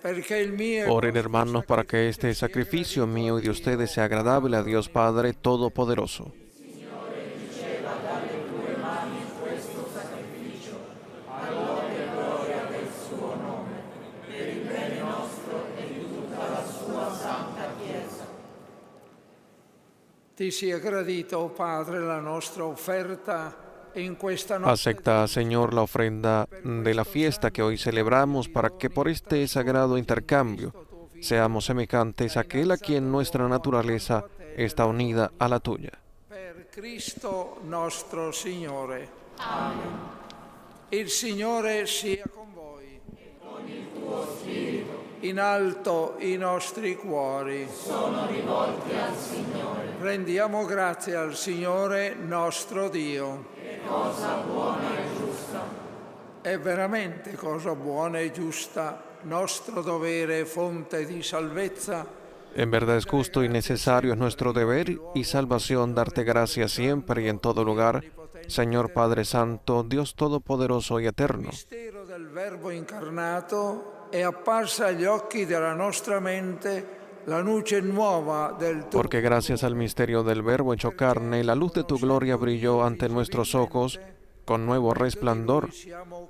perché il mio Oren, hermanos, para que este sacrificio mío y de ustedes sea agradable a Dios Padre Todopoderoso. Ti sia gradito, oh Padre, la nostra offerta in questa notte. Acepta, Señor, la ofrenda de la fiesta que hoy celebramos para que por este sagrado intercambio seamos semejantes a aquel a quien nuestra naturaleza está unida a la tuya. Per Cristo nostro Signore. Amen. Il Signore sia con voi. E con il tuo spirito. In alto i nostri cuori sono rivolti al Signore. Rendiamo grazie al Signore nostro Dio. È cosa buona e giusta. È veramente cosa buona e giusta, nostro dovere, fonte di salvezza. En verdad es justo y necesario, es nuestro deber y salvación darte gracias siempre y en todo lugar, Señor Padre Santo, Dios Todopoderoso y Eterno. Il mistero del Verbo incarnato è apparsa agli occhi della nostra mente la luce nuova del tuo. Porque gracias al misterio del Verbo hecho carne, la luz de tu gloria brilló ante nuestros ojos con nuevo resplandor,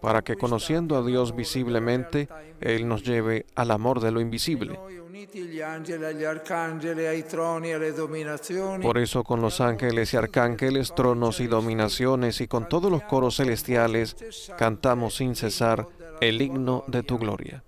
para que conociendo a Dios visiblemente, Él nos lleve al amor de lo invisible. Por eso con los ángeles y arcángeles, tronos y dominaciones y con todos los coros celestiales, cantamos sin cesar el himno de tu gloria.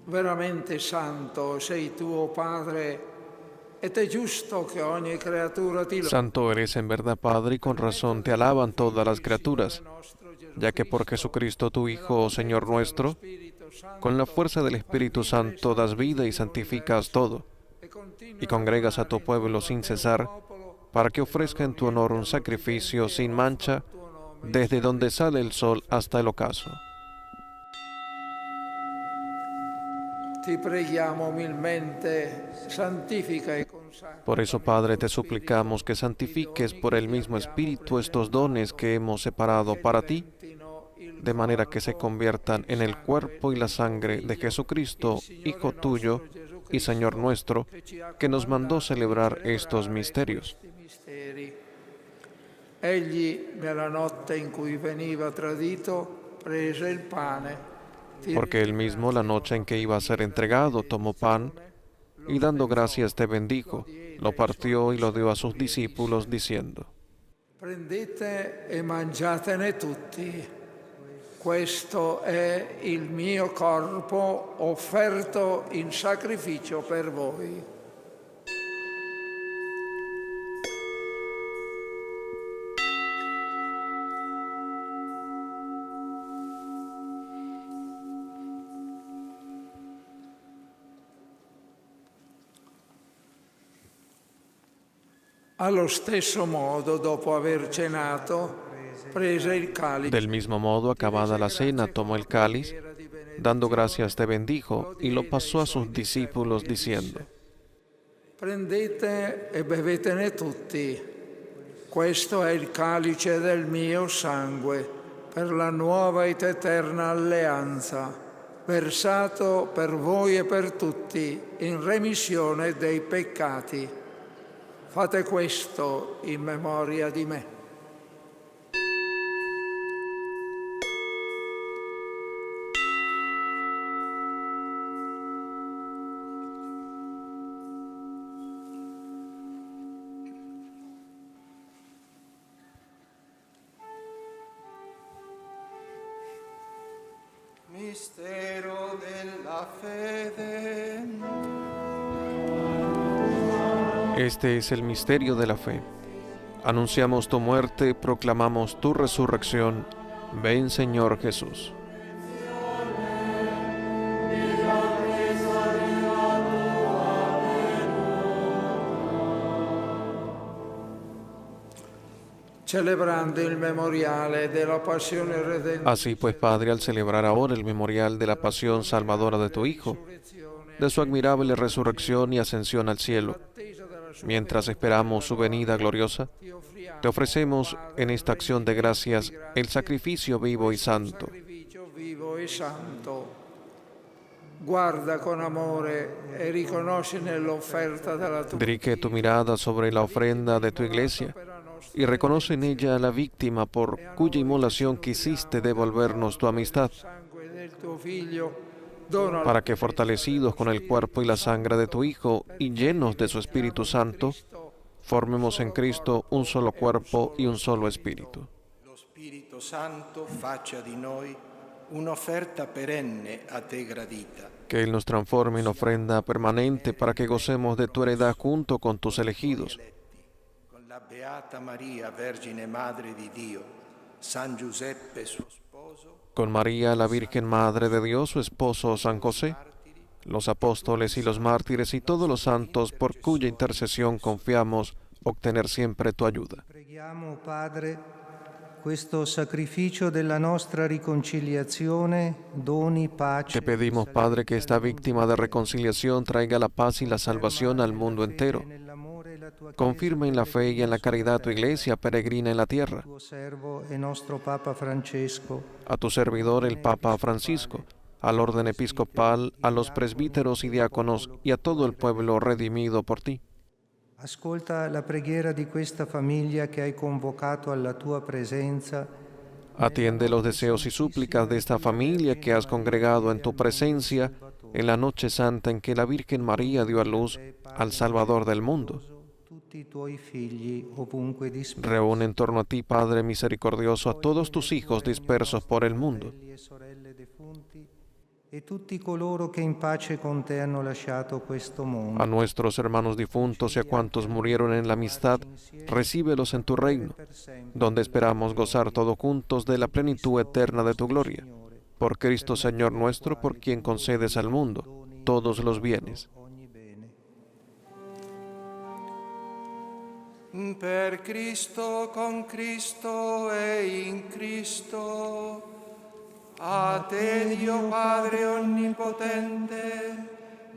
Veramente santo sei tu, oh Padre, ed è giusto che ogni creatura ti Santo eres en verdad, Padre, y con razón te alaban todas las criaturas, ya que por Jesucristo tu Hijo, Señor nuestro, con la fuerza del Espíritu Santo das vida y santificas todo, y congregas a tu pueblo sin cesar, para que ofrezca en tu honor un sacrificio sin mancha, desde donde sale el sol hasta el ocaso. Ti preghiamo umilmente, santifica e consacra. Por eso, Padre, te suplicamos que santifiques por el mismo Espíritu estos dones que hemos separado para ti, de manera que se conviertan en el cuerpo y la sangre de Jesucristo, Hijo tuyo, y Señor nuestro, que nos mandó celebrar estos misterios. Egli, nella notte in cui veniva tradito, prese il pane. Porque él mismo, la noche en que iba a ser entregado, tomó pan y dando gracias te bendijo, lo partió y lo dio a sus discípulos diciendo: Prendete e mangiatene tutti. Questo è il mio corpo offerto in sacrificio per voi. Allo stesso modo, dopo aver cenato, prese il calice. Del mismo modo, acabada la cena, tomó el cáliz, dando gracias te bendijo y lo pasó a sus discípulos diciendo: Prendete e bevetene tutti. Questo è il calice del mio sangue, per la nuova ed eterna alleanza, versato per voi e per tutti in remissione dei peccati. Fate questo in memoria di me. Mistero della fede. Este es el misterio de la fe. Anunciamos tu muerte, proclamamos tu resurrección. Ven, Señor Jesús. Celebrando il memoriale della passione redentora. Así pues, Padre, al celebrar ahora el memorial de la pasión salvadora de tu Hijo, de su admirable resurrección y ascensión al cielo, mientras esperamos su venida gloriosa, te ofrecemos en esta acción de gracias el sacrificio vivo y santo. Guarda con amore e riconosci nell'offerta della tua. Dirige tu mirada sobre la ofrenda de tu iglesia y reconoce en ella a la víctima por cuya inmolación quisiste devolvernos tu amistad, para que fortalecidos con el cuerpo y la sangre de tu Hijo y llenos de su Espíritu Santo, formemos en Cristo un solo cuerpo y un solo espíritu. Lo Spirito Santo faccia di noi un'offerta perenne a te gradita. Que Él nos transforme en ofrenda permanente para que gocemos de tu heredad junto con tus elegidos. Con la Beata Maria, Vergine Madre di Dio, San Giuseppe suo sposo, Con María, la Virgen Madre de Dios, su esposo San José, los apóstoles y los mártires y todos los santos por cuya intercesión confiamos obtener siempre tu ayuda. Preghiamo, Padre, questo sacrificio della nostra riconciliazione doni pace. Te pedimos, Padre, que esta víctima de reconciliación traiga la paz y la salvación al mundo entero. Confirma en la fe y en la caridad tu iglesia peregrina en la tierra. A tu servidor, el Papa Francisco, al orden episcopal, a los presbíteros y diáconos y a todo el pueblo redimido por ti. Ascolta la preghiera di questa famiglia che hai convocato alla tua presenza. Atiende los deseos y súplicas de esta familia que has congregado en tu presencia en la noche santa en que la Virgen María dio a luz al Salvador del mundo. Reúne en torno a ti, Padre misericordioso, a todos tus hijos dispersos por el mundo. A nuestros hermanos difuntos y a cuantos murieron en la amistad, recíbelos en tu reino, donde esperamos gozar todos juntos de la plenitud eterna de tu gloria. Por Cristo Señor nuestro, por quien concedes al mundo todos los bienes. Per Cristo, con Cristo e in Cristo, a te Dio Padre Onnipotente,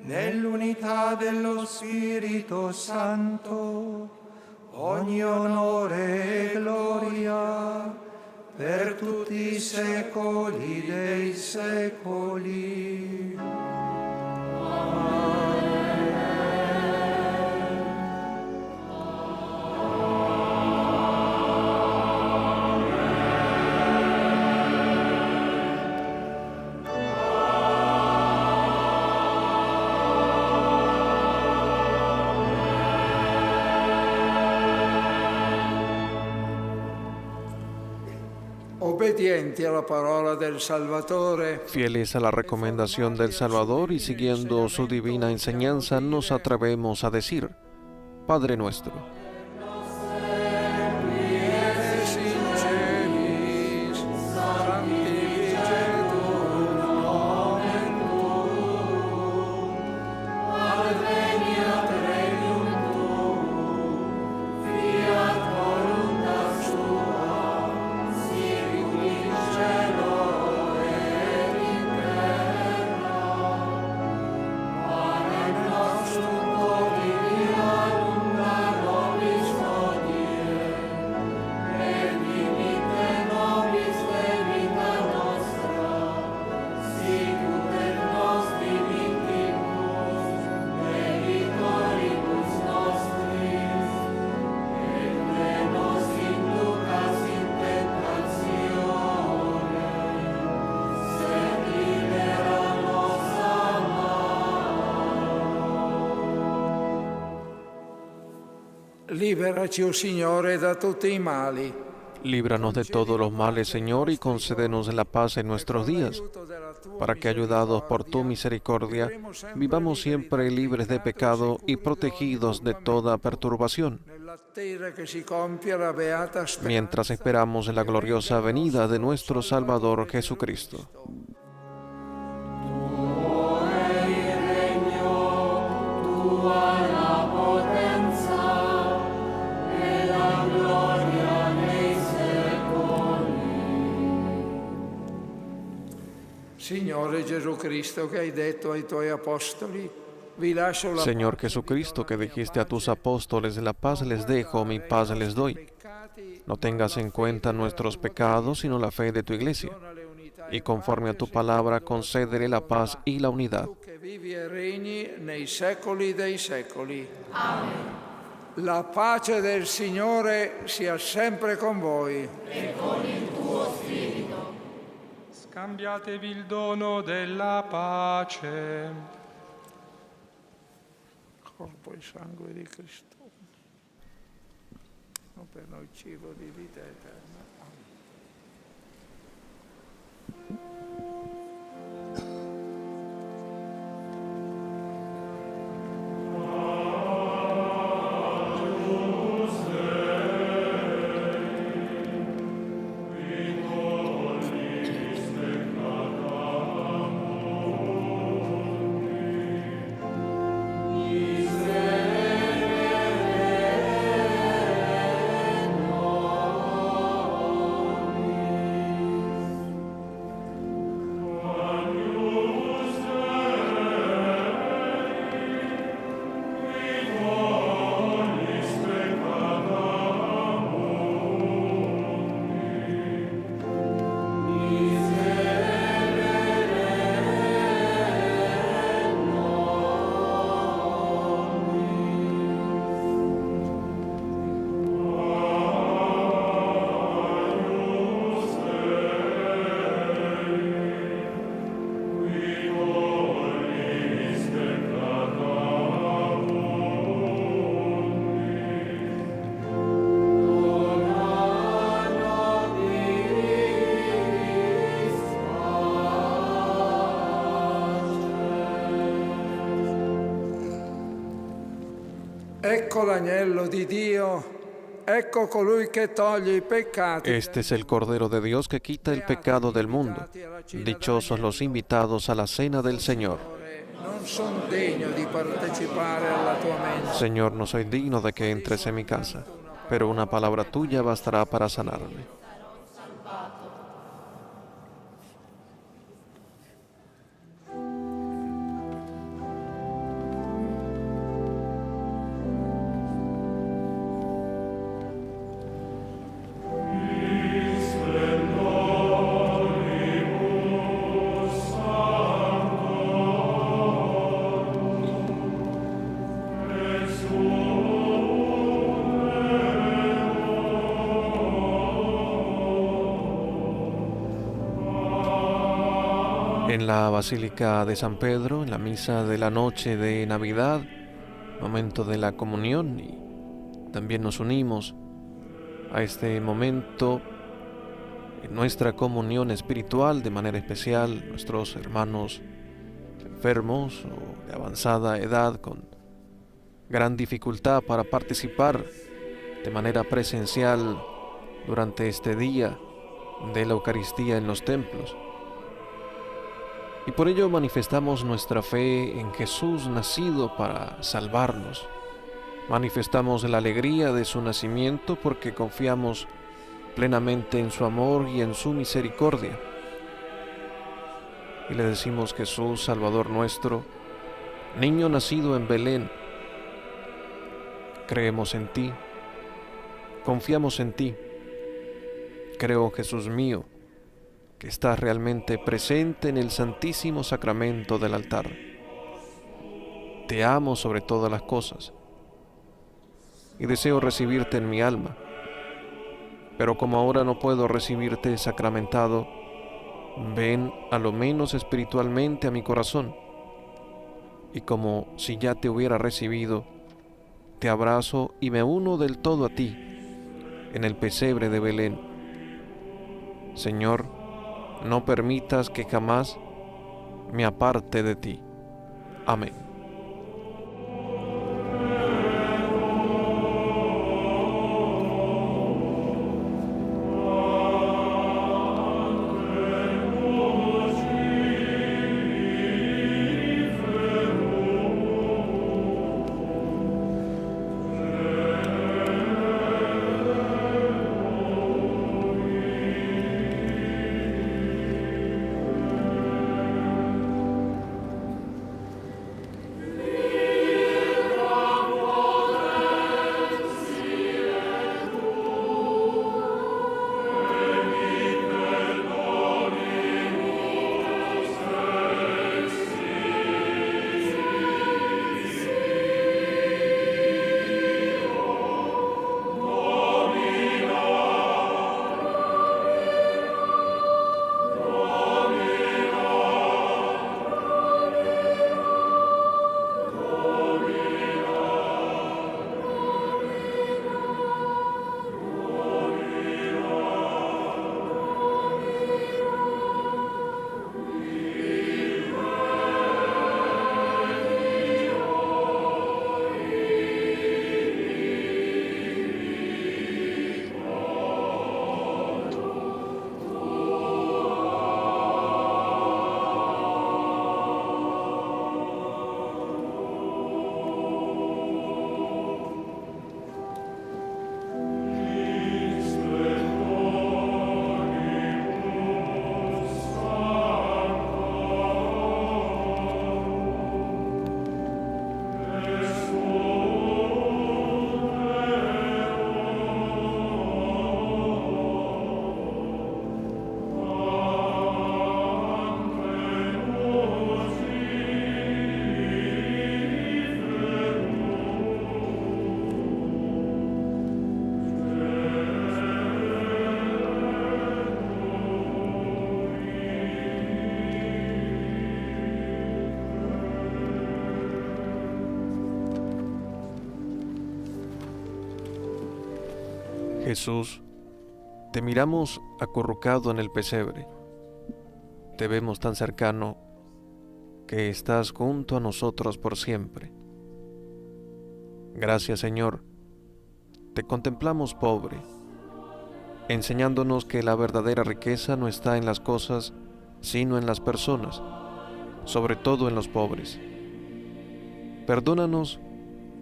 nell'unità dello Spirito Santo, ogni onore e gloria per tutti i secoli dei secoli. Amen. obbedienti alla parola del Salvatore, Fieles a la recomendación del Salvador y siguiendo su divina enseñanza, nos atrevemos a decir: Padre nuestro, quies in celis, sanctificetur nomen tuum, adveniat regnum tuum, fiat voluntas tua, sicut in cielo et in terra. Panem nostrum quotidianum da nobis hodie, et dimitte nobis debita nostra, sicut et nos dimittimus debitoribus nostris, et ne nos inducas in tentationem, sed libera nos a malo. Liberaci, o Signore, da tutti i mali. líbranos de todos los males, Señor, y concédenos la paz en nuestros días, para que, ayudados por tu misericordia, vivamos siempre libres de pecado y protegidos de toda perturbación, Nell'attesa che si compia la beata speranza mientras esperamos la gloriosa venida de nuestro Salvador Jesucristo. Signore Gesù Cristo, che hai detto ai tuoi apostoli, vi lascio la Señor Jesucristo, que dijiste a tus apóstoles: la paz les dejo, mi paz les doy. No tengas en cuenta nuestros pecados, sino la fe de tu iglesia. Y conforme a tu palabra, concédele la paz y la unidad. che vivi e regni nei secoli dei secoli. Amen. La pace del Signore sia sempre con voi. Scambiatevi il dono della pace. Corpo e sangue di Cristo, per noi cibo di vita eterna. Ecco l'agnello di Dio, ecco colui che toglie i peccati. Este es el Cordero de Dios que quita el pecado del mundo. Dichosos los invitados a la cena del Señor. Non son degno di partecipare alla tua mensa. Señor, no soy digno de que entres en mi casa, pero una palabra tuya bastará para sanarme. En la Basílica de San Pedro, en la misa de la noche de Navidad, momento de la comunión, y también nos unimos a este momento en nuestra comunión espiritual, de manera especial nuestros hermanos enfermos o de avanzada edad con gran dificultad para participar de manera presencial durante este día de la Eucaristía en los templos. Y por ello manifestamos nuestra fe en Jesús nacido para salvarnos. Manifestamos la alegría de su nacimiento porque confiamos plenamente en su amor y en su misericordia. Y le decimos: Jesús, Salvador nuestro, niño nacido en Belén, creemos en ti, confiamos en ti. Creo, Jesús mío, que estás realmente presente en el Santísimo Sacramento del altar. Te amo sobre todas las cosas y deseo recibirte en mi alma, pero como ahora no puedo recibirte sacramentado, ven a lo menos espiritualmente a mi corazón, y como si ya te hubiera recibido, te abrazo y me uno del todo a ti en el pesebre de Belén. Señor, no permitas que jamás me aparte de ti. Amén. Jesús, te miramos acurrucado en el pesebre. Te vemos tan cercano que estás junto a nosotros por siempre. Gracias, Señor. Te contemplamos pobre, enseñándonos que la verdadera riqueza no está en las cosas, sino en las personas, sobre todo en los pobres. Perdónanos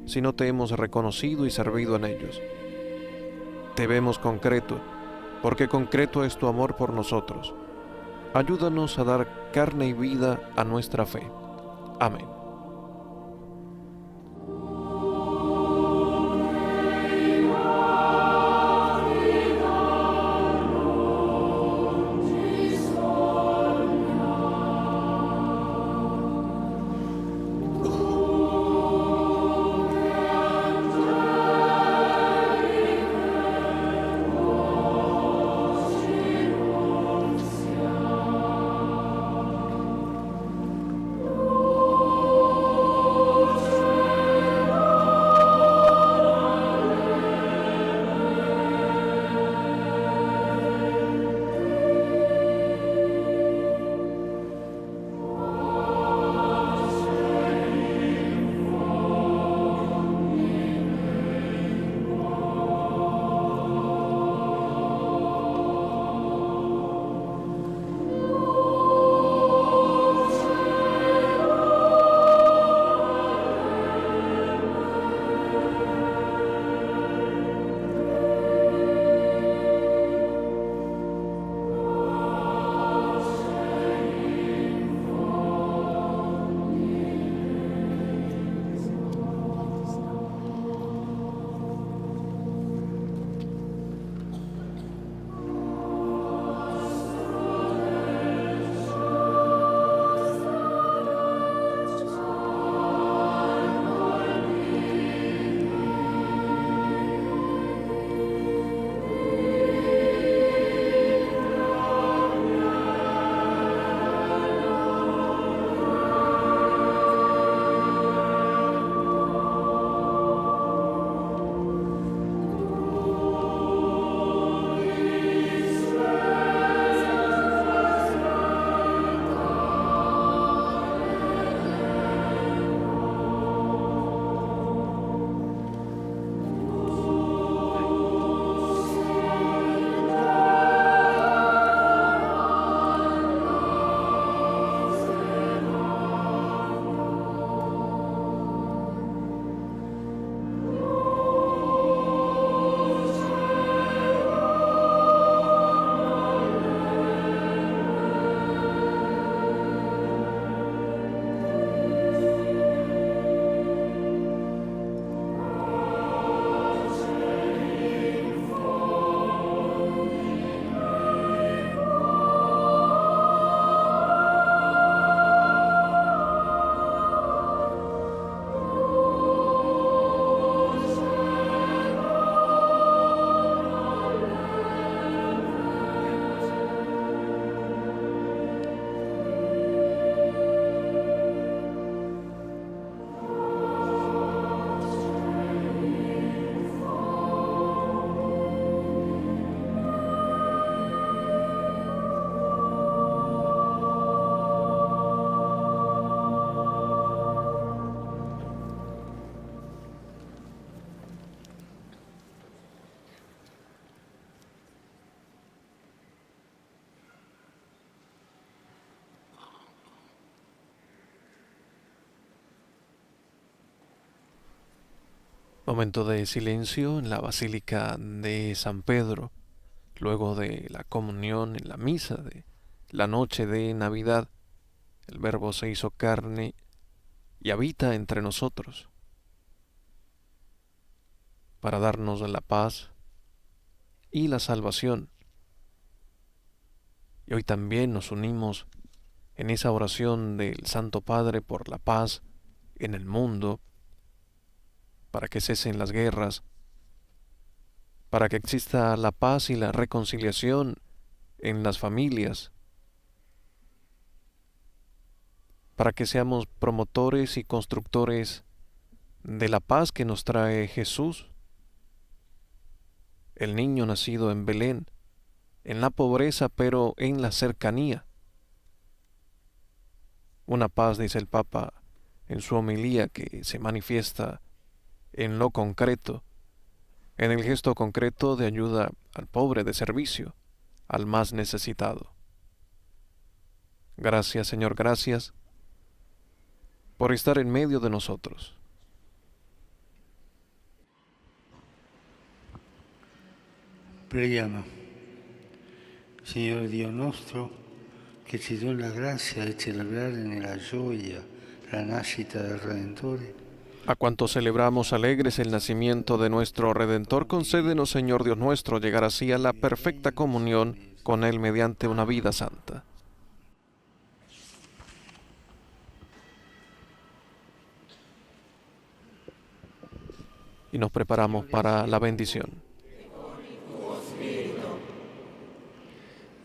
si no te hemos reconocido y servido en ellos. Te vemos concreto, porque concreto es tu amor por nosotros. Ayúdanos a dar carne y vida a nuestra fe. Amén. Oh Momento de silencio en la Basílica de San Pedro, luego de la comunión en la misa de la noche de Navidad. El Verbo se hizo carne y habita entre nosotros para darnos la paz y la salvación. Y hoy también nos unimos en esa oración del Santo Padre por la paz en el mundo, para que cesen las guerras, para que exista la paz y la reconciliación en las familias, para que seamos promotores y constructores de la paz que nos trae Jesús, el niño nacido en Belén, en la pobreza pero en la cercanía. Una paz, dice el Papa en su homilía, que se manifiesta en lo concreto, en el gesto concreto de ayuda al pobre, de servicio, al más necesitado. Gracias, Señor, gracias por estar en medio de nosotros. Preghiamo. Signore Dio nostro, che ci doni la grazia di celebrare nella gioia la nascita del Redentore. A cuantos celebramos alegres el nacimiento de nuestro Redentor, concédenos, Señor Dios nuestro, llegar así a la perfecta comunión con Él mediante una vida santa. Y nos preparamos para la bendición.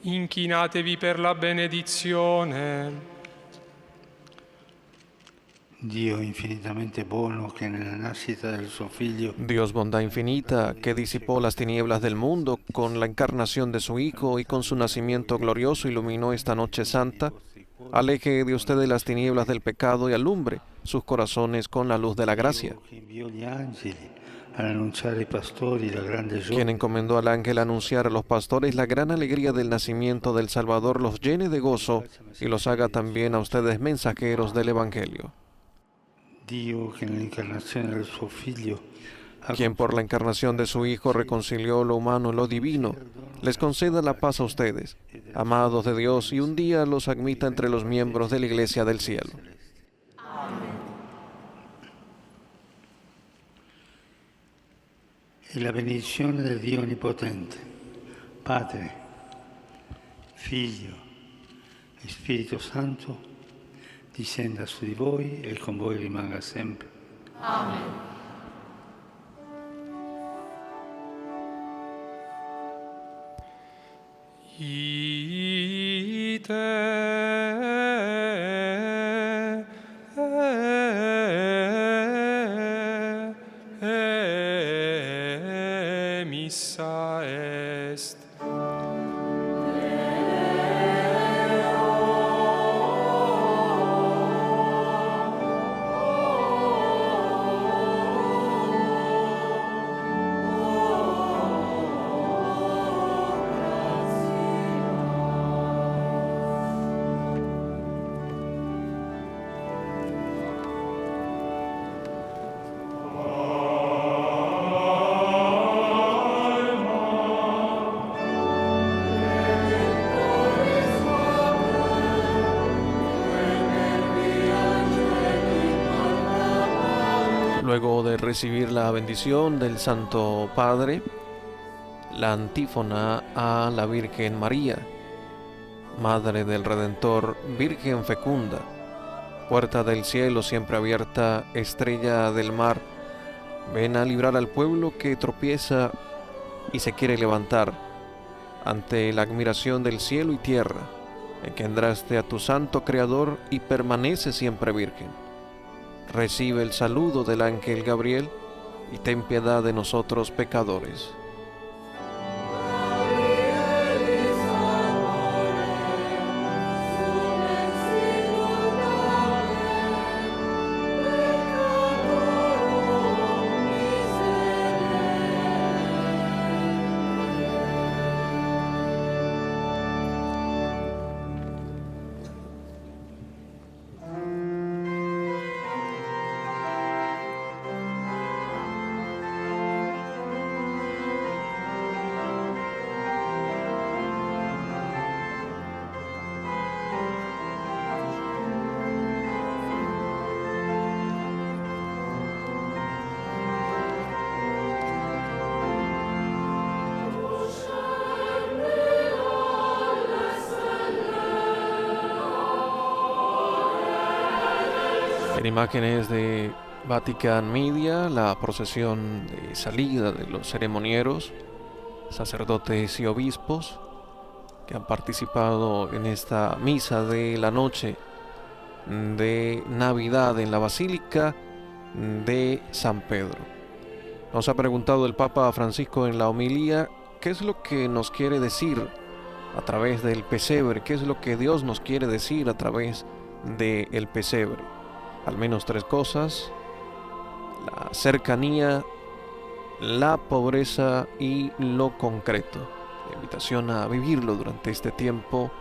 Inchinatevi per la benedizione. Dio infinitamente buono, che nella nascita del suo Figlio, Dios, bondad infinita, que disipó las tinieblas del mundo con la encarnación de su Hijo y con su nacimiento glorioso iluminó esta noche santa, aleje de ustedes las tinieblas del pecado y alumbre sus corazones con la luz de la gracia. Quien encomendó al ángel anunciar a los pastores la gran alegría del nacimiento del Salvador, los llene de gozo y los haga también a ustedes mensajeros del Evangelio. Quien por la encarnación de su Hijo reconcilió lo humano y lo divino, les conceda la paz a ustedes, amados de Dios, y un día los admita entre los miembros de la Iglesia del cielo. E la benedizione del Dio Onnipotente, Padre, Figlio e Spirito Santo, discenda su di voi e con voi rimanga sempre. Amen. Missa est. Luego de recibir la bendición del Santo Padre, la antífona a la Virgen María, Madre del Redentor, Virgen fecunda, puerta del cielo siempre abierta, estrella del mar, ven a librar al pueblo que tropieza y se quiere levantar ante la admiración del cielo y tierra. Engendraste a tu santo Creador y permanece siempre virgen. Recibe el saludo del ángel Gabriel y ten piedad de nosotros pecadores. imágenes de Vatican Media, la procesión de salida de los ceremonieros, sacerdotes y obispos que han participado en esta misa de la noche de Navidad en la Basílica de San Pedro. Nos ha preguntado el Papa Francisco en la homilía qué es lo que nos quiere decir a través del pesebre, qué es lo que Dios nos quiere decir a través del pesebre. Al menos 3 cosas: la cercanía, la pobreza y lo concreto. La invitación a vivirlo durante este tiempo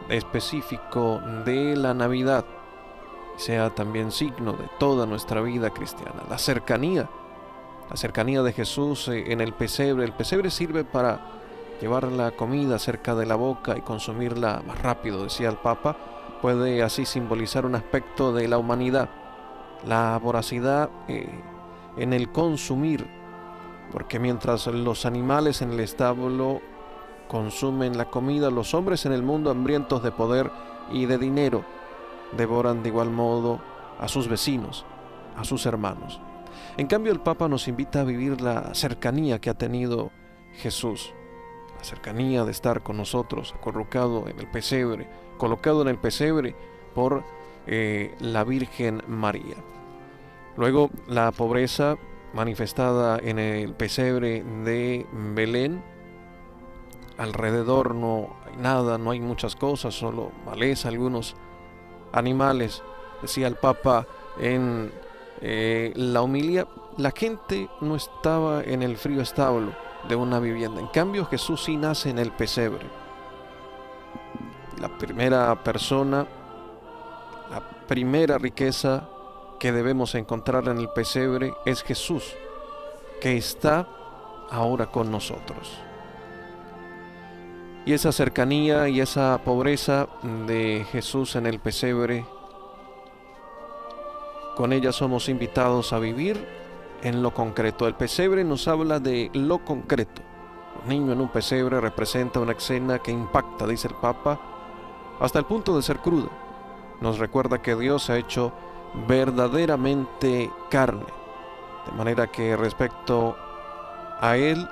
específico de la Navidad, sea también signo de toda nuestra vida cristiana. La cercanía de Jesús en el pesebre. El pesebre sirve para llevar la comida cerca de la boca y consumirla más rápido, decía el Papa. Puede así simbolizar un aspecto de la humanidad, la voracidad en el consumir, porque mientras los animales en el establo consumen la comida, los hombres en el mundo, hambrientos de poder y de dinero, devoran de igual modo a sus vecinos, a sus hermanos. En cambio, el Papa nos invita a vivir la cercanía que ha tenido Jesús, la cercanía de estar con nosotros, colocado en el pesebre por la Virgen María. Luego, la pobreza manifestada en el pesebre de Belén. Alrededor no hay nada, no hay muchas cosas, solo maleza, algunos animales. Decía el Papa en la homilía, la gente no estaba en el frío establo de una vivienda. En cambio, Jesús sí nace en el pesebre. La primera persona, la primera riqueza que debemos encontrar en el pesebre es Jesús, que está ahora con nosotros. Y esa cercanía y esa pobreza de Jesús en el pesebre, con ella somos invitados a vivir en lo concreto. El pesebre nos habla de lo concreto. Un niño en un pesebre representa una escena que impacta, dice el Papa, hasta el punto de ser cruda. Nos recuerda que Dios se ha hecho verdaderamente carne, de manera que respecto a Él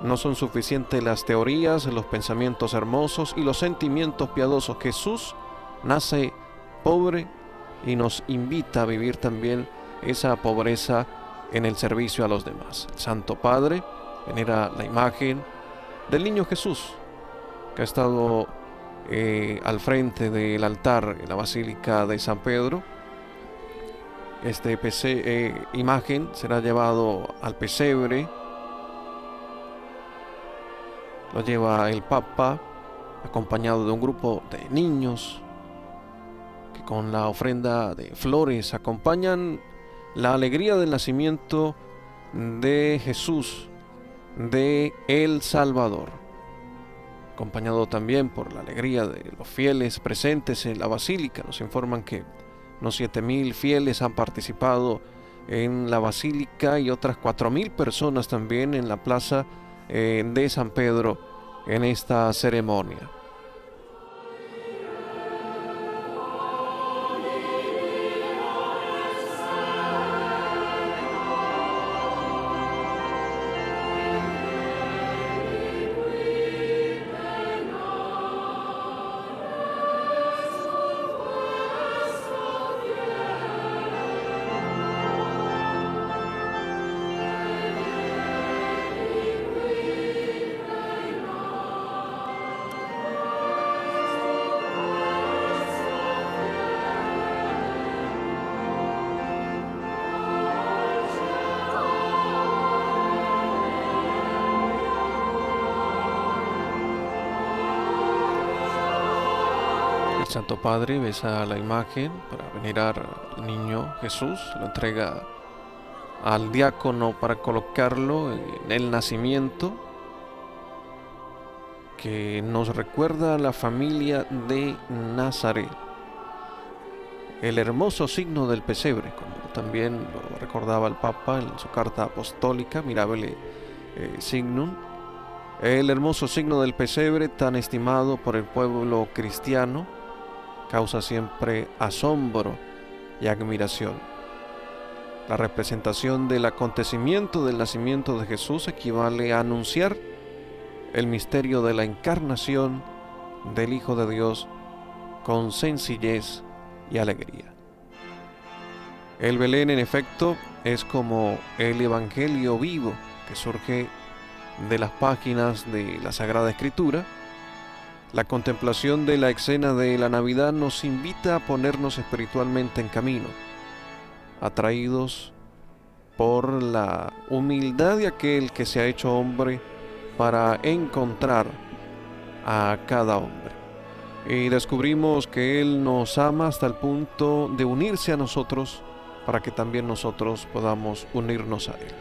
no son suficientes las teorías, los pensamientos hermosos y los sentimientos piadosos. Jesús nace pobre y nos invita a vivir también esa pobreza en el servicio a los demás. El Santo Padre venera la imagen del niño Jesús, que ha estado al frente del altar en la Basílica de San Pedro. Imagen será llevado al pesebre. Lo lleva el Papa acompañado de un grupo de niños que con la ofrenda de flores acompañan la alegría del nacimiento de Jesús, de el Salvador, acompañado también por la alegría de los fieles presentes en la Basílica. Nos informan que unos 7,000 fieles han participado en la Basílica y otras 4,000 personas también en la plaza de San Pedro en esta ceremonia. El Santo Padre besa la imagen para venerar al niño Jesús, lo entrega al diácono para colocarlo en el nacimiento, que nos recuerda a la familia de Nazaret. El hermoso signo del pesebre, como también lo recordaba el Papa en su carta apostólica, Mirabile Signum. El hermoso signo del pesebre, tan estimado por el pueblo cristiano, causa siempre asombro y admiración. La representación del acontecimiento del nacimiento de Jesús equivale a anunciar el misterio de la encarnación del Hijo de Dios con sencillez y alegría. El Belén, en efecto, es como el Evangelio vivo que surge de las páginas de la Sagrada Escritura. La contemplación de la escena de la Navidad nos invita a ponernos espiritualmente en camino, atraídos por la humildad de aquel que se ha hecho hombre para encontrar a cada hombre. Y descubrimos que Él nos ama hasta el punto de unirse a nosotros para que también nosotros podamos unirnos a Él.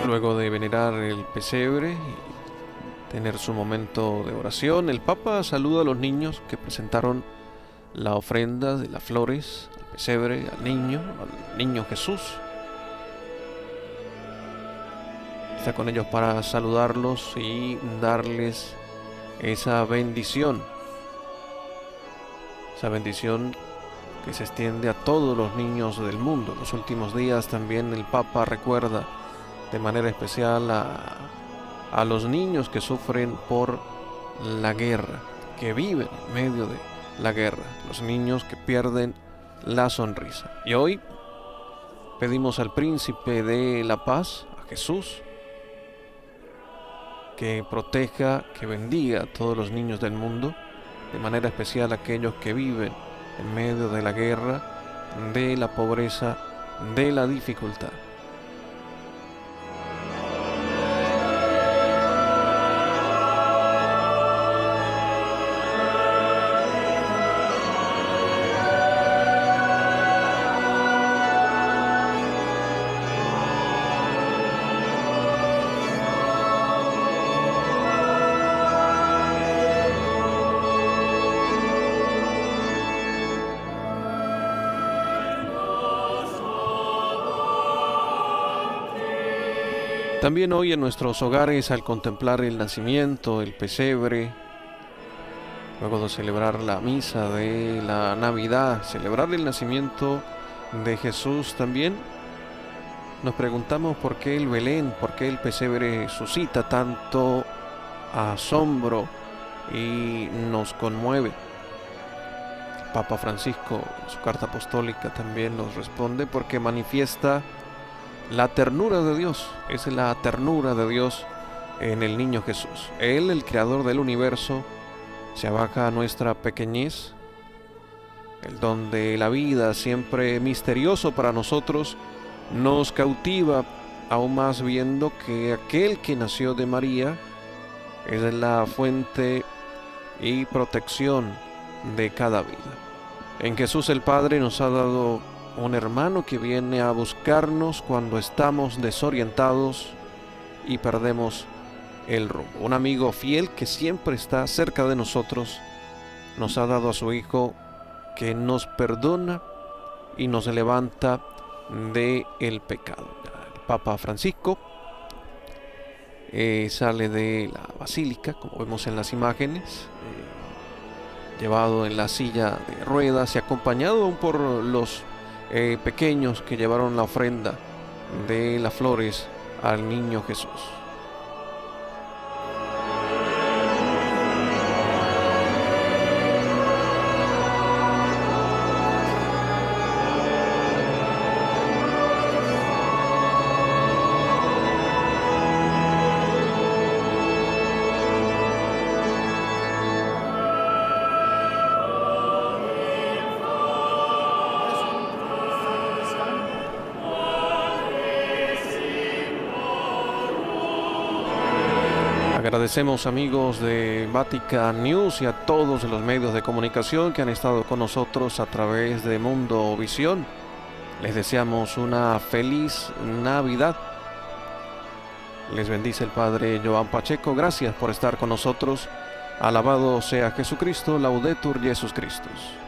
Luego de venerar el pesebre y tener su momento de oración, el Papa saluda a los niños que presentaron la ofrenda de las flores al pesebre, al niño Jesús. Está con ellos para saludarlos y darles esa bendición que se extiende a todos los niños del mundo. En los últimos días también el Papa recuerda de manera especial a los niños que sufren por la guerra, que viven en medio de la guerra, los niños que pierden la sonrisa. Y hoy pedimos al Príncipe de la Paz, a Jesús, que proteja, que bendiga a todos los niños del mundo, de manera especial a aquellos que viven en medio de la guerra, de la pobreza, de la dificultad. También hoy en nuestros hogares, al contemplar el nacimiento, el pesebre, luego de celebrar la misa de la Navidad, celebrar el nacimiento de Jesús también, nos preguntamos por qué el Belén, por qué el pesebre suscita tanto asombro y nos conmueve. El Papa Francisco, en su carta apostólica, también nos responde porque manifiesta la ternura de Dios, es la ternura de Dios en el niño Jesús. Él, el creador del universo, se abaja a nuestra pequeñez, el don de la vida, siempre misterioso para nosotros, nos cautiva aún más viendo que aquel que nació de María es la fuente y protección de cada vida. En Jesús el Padre nos ha dado un hermano que viene a buscarnos cuando estamos desorientados y perdemos el rumbo. Un amigo fiel que siempre está cerca de nosotros, nos ha dado a su Hijo que nos perdona y nos levanta del pecado. El Papa Francisco sale de la basílica, como vemos en las imágenes, llevado en la silla de ruedas y acompañado por los pequeños que llevaron la ofrenda de las flores al niño Jesús. Agradecemos, amigos de Vatican News, y a todos los medios de comunicación que han estado con nosotros a través de Mundo Visión. Les deseamos una feliz Navidad. Les bendice el Padre Joan Pacheco. Gracias por estar con nosotros. Alabado sea Jesucristo. Laudetur Jesus Christus.